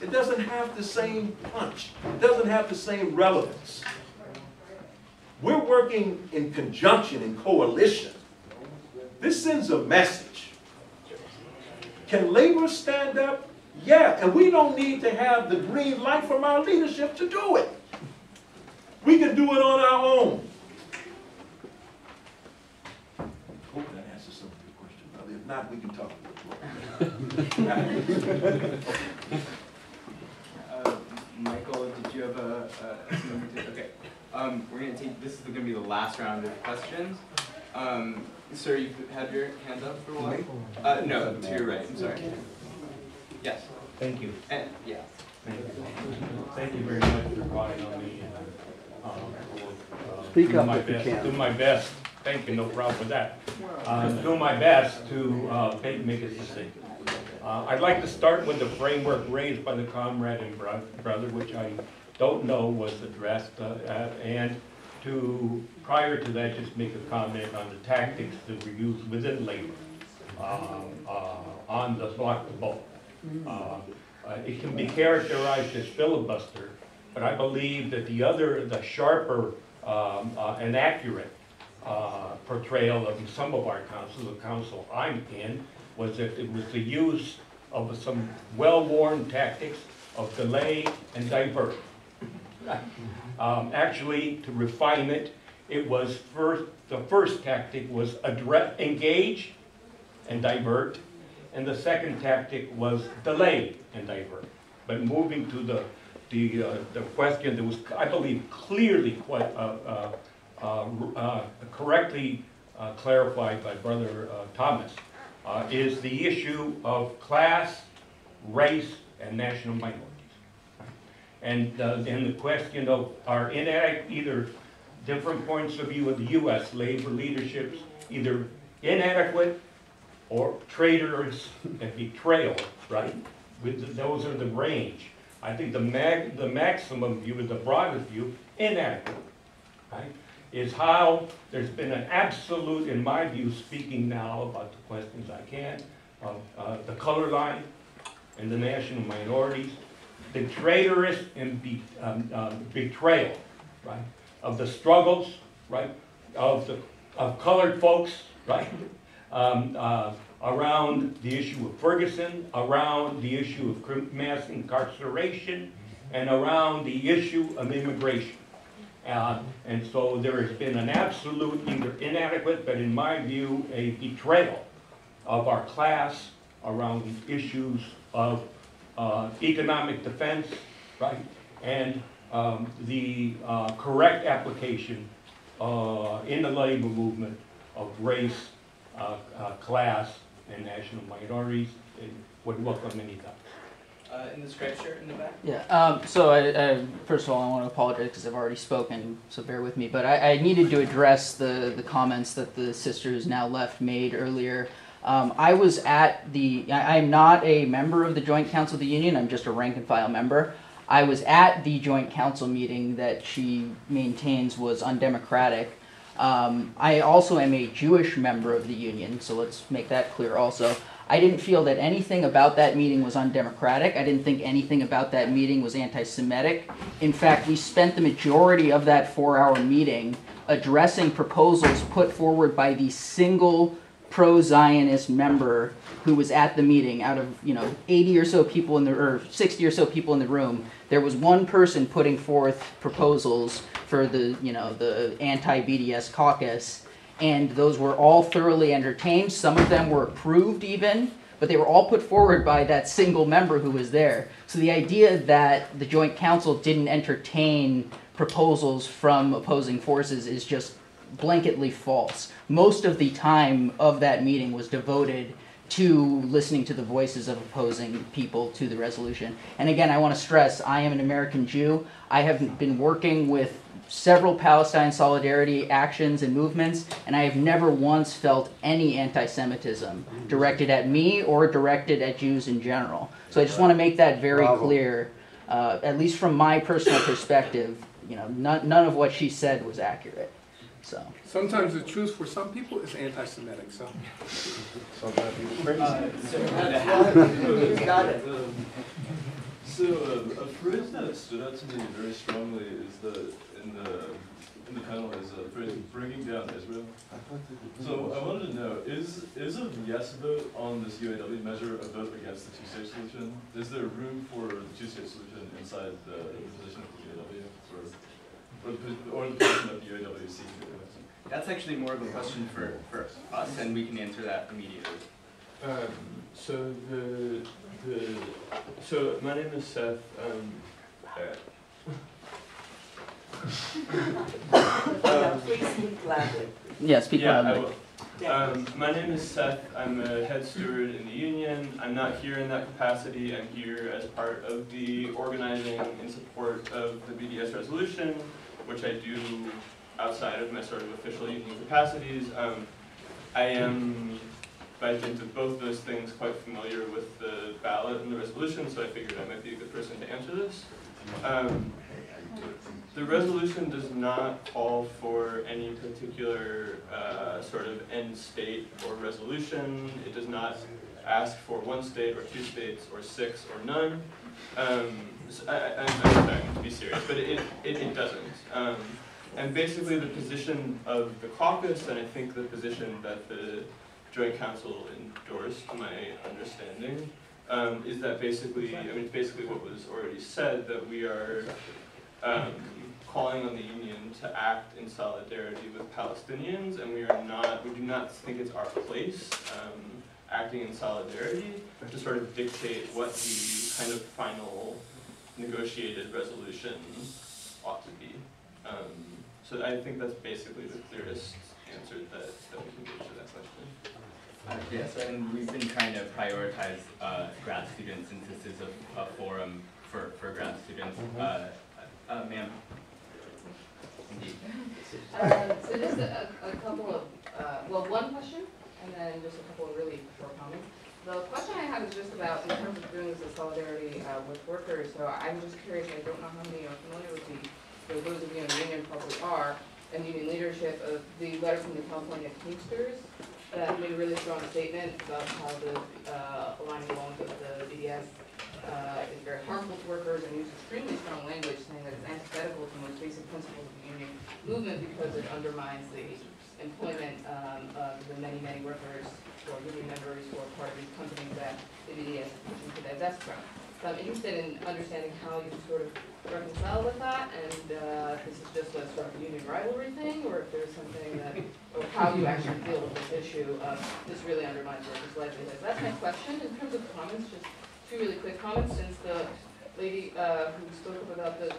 It doesn't have the same punch. It doesn't have the same relevance. We're working in conjunction, in coalition. This sends a message. Can labor stand up? Yeah, and we don't need to have the green light from our leadership to do it. We can do it on our own. Hope that answers some of your questions, brother. If not, we can talk Michael, did you have something to, okay. We're gonna take, this is gonna be the last round of questions. Sir, you've had your hand up for a while? No, to your right, I'm sorry. Yes. Thank you. Yeah. Thank you very much for calling on me. Speak up if you can. Do my best. Thank you, no problem with that. Do my best to make a decision. I'd like to start with the framework raised by the comrade and brother, which I don't know was addressed, and to, prior to that, just make a comment on the tactics that were used within labor on the block to vote. It can be characterized as filibuster, but I believe that the sharper and accurate portrayal of some of our council, the council I'm in, was that it was the use of some well-worn tactics of delay and divert. Actually, to refine it, it was the first tactic was engage and divert, and the second tactic was delay and divert. But moving to the question that was, I believe, clearly quite correctly clarified by Brother Thomas, is the issue of class, race, and national minorities. And then the question of are either different points of view of the U.S. labor leaderships, either inadequate or traitorous and betrayal, right? Those are the range. I think the maximum view is the broadest view, inadequate, right? Is how there's been an absolute, in my view, speaking now about the questions I can, of the color line and the national minorities, the traitorous and betrayal, right, of the struggles, right, of colored folks, right, around the issue of Ferguson, around the issue of mass incarceration, and around the issue of immigration. And so there has been an absolute, either inadequate, but in my view, a betrayal of our class around issues of economic defense, right, and the correct application in the labor movement of race, class, and national minorities. And would welcome any thoughts. In the striped shirt in the back? Yeah, so I first of all, I want to apologize because I've already spoken, so bear with me. But I needed to address the comments that the sister who's now left made earlier. I was at I'm not a member of the Joint Council of the Union, I'm just a rank and file member. I was at the Joint Council meeting that she maintains was undemocratic. I also am a Jewish member of the Union, so let's make that clear also. I didn't feel that anything about that meeting was undemocratic. I didn't think anything about that meeting was anti-Semitic. In fact, we spent the majority of that 4-hour meeting addressing proposals put forward by the single pro-Zionist member who was at the meeting. Out of 80 or so people or 60 or so people in the room, there was one person putting forth proposals for the the anti-BDS Caucus. And those were all thoroughly entertained. Some of them were approved even, but they were all put forward by that single member who was there. So the idea that the Joint Council didn't entertain proposals from opposing forces is just blanketly false. Most of the time of that meeting was devoted to listening to the voices of opposing people to the resolution. And again, I want to stress, I am an American Jew. I have been working with several Palestine solidarity actions and movements, and I have never once felt any anti-Semitism directed at me or directed at Jews in general. So I just want to make that very clear, at least from my personal perspective. None of what she said was accurate. So. Sometimes the truth for some people is anti-Semitic, so. Sometimes people crazy. You got it. So a phrase that stood out to me very strongly is in the panel is the phrase "bringing down Israel." So I wanted to know: is a yes vote on this UAW measure a vote against the two-state solution? Is there room for the two-state solution inside the position of the UAW, or the position of the UAW seeking to do it? That's actually more of a question for us, and we can answer that immediately. So my name is Seth. Please speak loudly. Yeah, speak loudly. My name is Seth. I'm a head steward in the union. I'm not here in that capacity. I'm here as part of the organizing in support of the BDS resolution, which I do outside of my sort of official union capacities. I am, by dint of both those things, quite familiar with the ballot and the resolution, so I figured I might be a good person to answer this. The resolution does not call for any particular sort of end state or resolution. It does not ask for one state or two states or six or none. So I'm trying to be serious, but it doesn't. And basically the position of the caucus, and I think the position that the Joint Council endorsed, to my understanding, is that basically, it's basically what was already said, that we are calling on the union to act in solidarity with Palestinians, and we do not think it's our place, acting in solidarity, to sort of dictate what the kind of final negotiated resolution ought to be. So I think that's basically the clearest answer that we can give to that question. Yes, and we've been trying to prioritize grad students since this is a forum for grad students. Ma'am. Indeed. So just a couple of, one question, and then just a couple of really short comments. The question I have is just about, in terms of doing this in solidarity with workers, so I'm just curious, I don't know how many are familiar with those of you in the union probably are, and union leadership of the letter from the California Teamsters that made a really strong statement about how the aligning along with the BDS is very harmful to workers, and used extremely strong language saying that it's antithetical to most basic principles of the union movement because it undermines the employment of the many, many workers or union members who are part of these companies that the BDS is pushing to divest from. So I'm interested in understanding how you sort of reconcile with that, and this is just a sort of union rivalry thing, or if there's something that, or how you actually deal with this issue of this really undermines workers' livelihoods. That's my question. In terms of comments, just two really quick comments, since the lady who spoke about the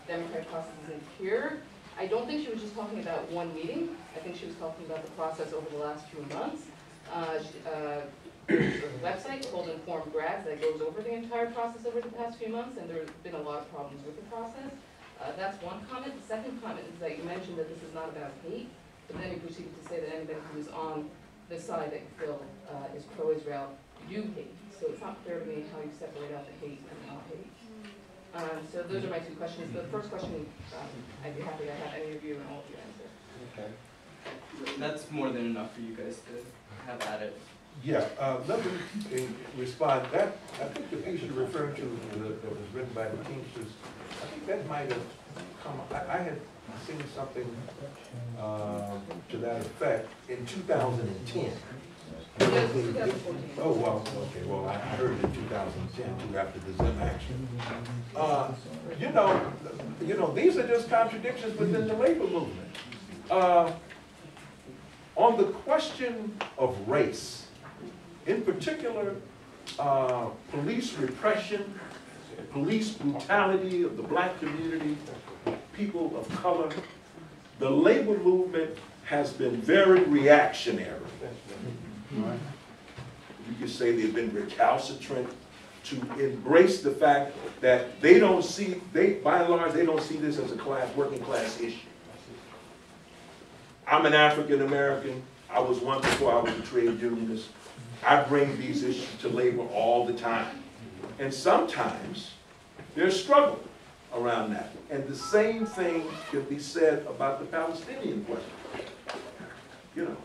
democratic process isn't here. I don't think she was just talking about one meeting. I think she was talking about the process over the last few months. There's a website called Informed Grads that goes over the entire process over the past few months, and there's been a lot of problems with the process. That's one comment. The second comment is that you mentioned that this is not about hate, but then you proceeded to say that anybody who's on the side that you feel is pro-Israel do hate. So it's not clear to me how you separate out the hate and the not hate. So those are my two questions. The first question, I'd be happy to have any of you and all of you answer. Okay. That's more than enough for you guys to have at it. Yeah, let me respond. I think the piece you're referring to that was written by the Teamsters, I think that might have come, I had seen something to that effect in 2010. Oh, well, okay, well, I heard it in 2010, too, after the Zim action. You know, these are just contradictions within the labor movement. On the question of race, in particular, police repression, police brutality of the black community, people of color, the labor movement has been very reactionary. You could say they've been recalcitrant to embrace the fact that they don't see, by and large, they don't see this as a working class issue. I'm an African American. I was one before I was a trade unionist. I bring these issues to labor all the time. And sometimes there's struggle around that. And the same thing can be said about the Palestinian question. You know.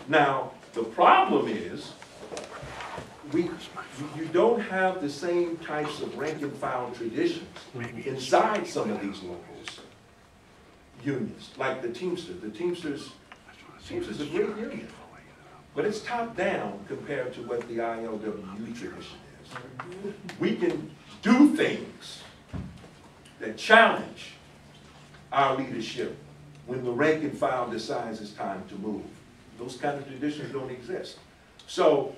Now, the problem is, you don't have the same types of rank and file traditions inside some of these locals unions, like the Teamsters. The Teamsters is a great union, but it's top down compared to what the ILWU tradition is. We can do things that challenge our leadership when the rank and file decides it's time to move. Those kind of traditions don't exist. So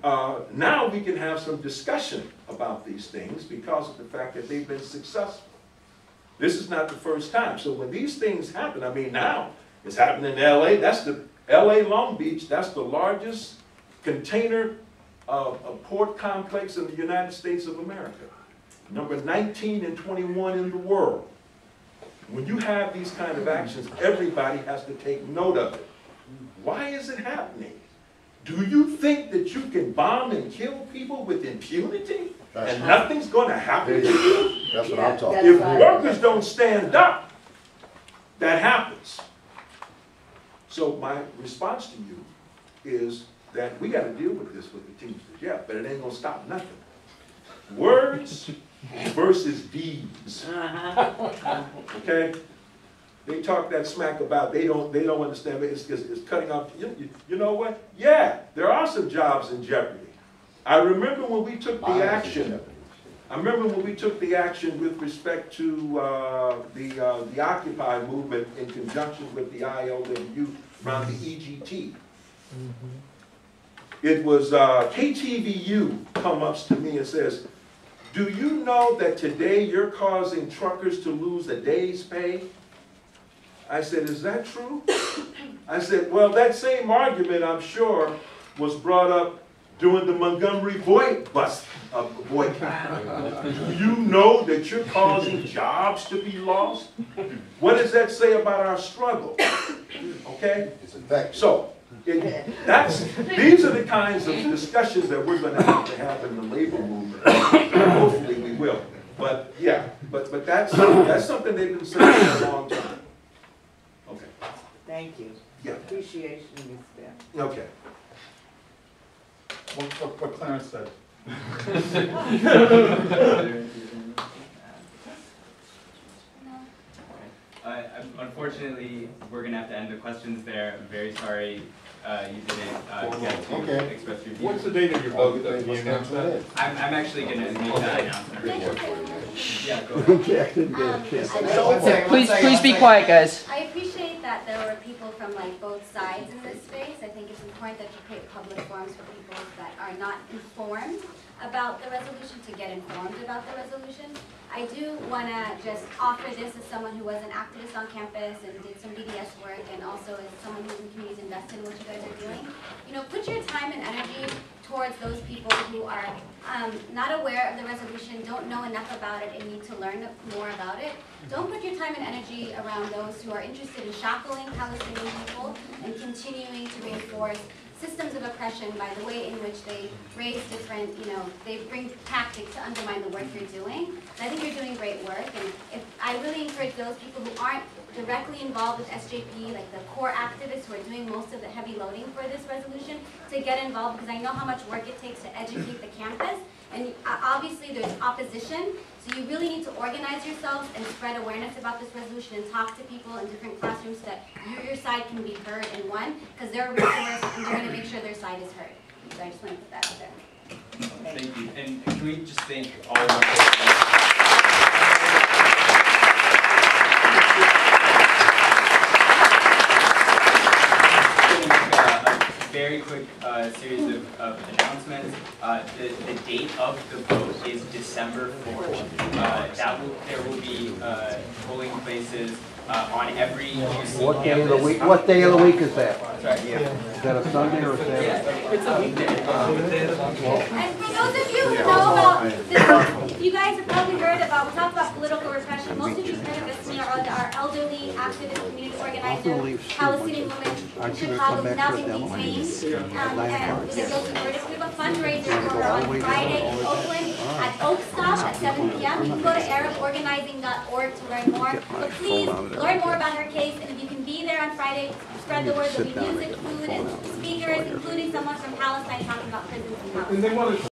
now we can have some discussion about these things because of the fact that they've been successful. This is not the first time. So when these things happen, I mean, now it's happening in LA. That's the LA Long Beach. That's the largest container port complex in the United States of America. Number 19 and 21 in the world. When you have these kind of actions, everybody has to take note of it. Why is it happening? Do you think that you can bomb and kill people with impunity and nothing's going to happen to you? That's what I'm talking If about. workers don't stand up, that happens. So my response to you is that we got to deal with this with the Teamsters. Yeah, but it ain't going to stop nothing. Words versus deeds. Okay? They talk that smack about they don't understand it. It's cutting off. You know what? Yeah, there are some jobs in jeopardy. I remember when we took the action. I remember when we took the action with respect to the Occupy movement in conjunction with the ILWU around the EGT. It was KTVU come up to me and says, "Do you know that today you're causing truckers to lose a day's pay?" I said, "Is that true?" I said, "Well, that same argument, I'm sure, was brought up during the Montgomery boycott. Do you know that you're causing jobs to be lost? What does that say about our struggle?" Okay? So, these are the kinds of discussions that we're going to have in the labor movement. Hopefully we will. But yeah, but that's something they've been saying for a long time. Okay. Thank you. Yeah. Appreciation and respect. Okay. What Clarence said. Unfortunately, we're going to have to end the questions there. I'm very sorry you didn't get to express your views. What's the date of your book that you announced that? I'm actually going to make that announcement. Yeah, go ahead. Please be quiet, guys. I appreciate that there were people from both sides in this space. I think it's important that you create public forums for people that are not informed about the resolution to get informed about the resolution. I do want to just offer this as someone who was an activist on campus and did some BDS work, and also as someone who's in communities invested in what you guys are doing. You know, put your time and energy towards those people who are not aware of the resolution, don't know enough about it, and need to learn more about it. Don't put your time and energy around those who are interested in shackling Palestinian people and continuing to reinforce systems of oppression by the way in which they raise different, they bring tactics to undermine the work you're doing. And I think you're doing great work, and I really encourage those people who aren't directly involved with SJP, like the core activists who are doing most of the heavy loading for this resolution, to get involved, because I know how much work it takes to educate the campus. And obviously there's opposition, so you really need to organize yourselves and spread awareness about this resolution and talk to people in different classrooms so that your side can be heard and won, because they're a resource and they're going to make sure their side is heard. So I just want to put that out there. Thank you. And can we just thank all of our very quick series of announcements. The date of the vote is December 4th. There will be polling places on every UC What day of the week? What day of the week is that? Sorry, Is that a Sunday or a Saturday? yeah, it's a weekday. And for those of you who know about this, if you guys have probably heard about, we talked about political repression. Most of you have heard of Kiswani, our elderly activist community organizer, Palestinian women in Chicago, who's now been detained. And they go to verdict. We have a fundraiser for her on Friday in Oakland at at Oak Stop at 7 p.m. You can go to ArabOrganizing.org to learn more. But please learn more about her case, and if you can be there on Friday, spread the word. There'll be music, food, and speakers, including someone from Palestine talking about prisons in Palestine. And they want to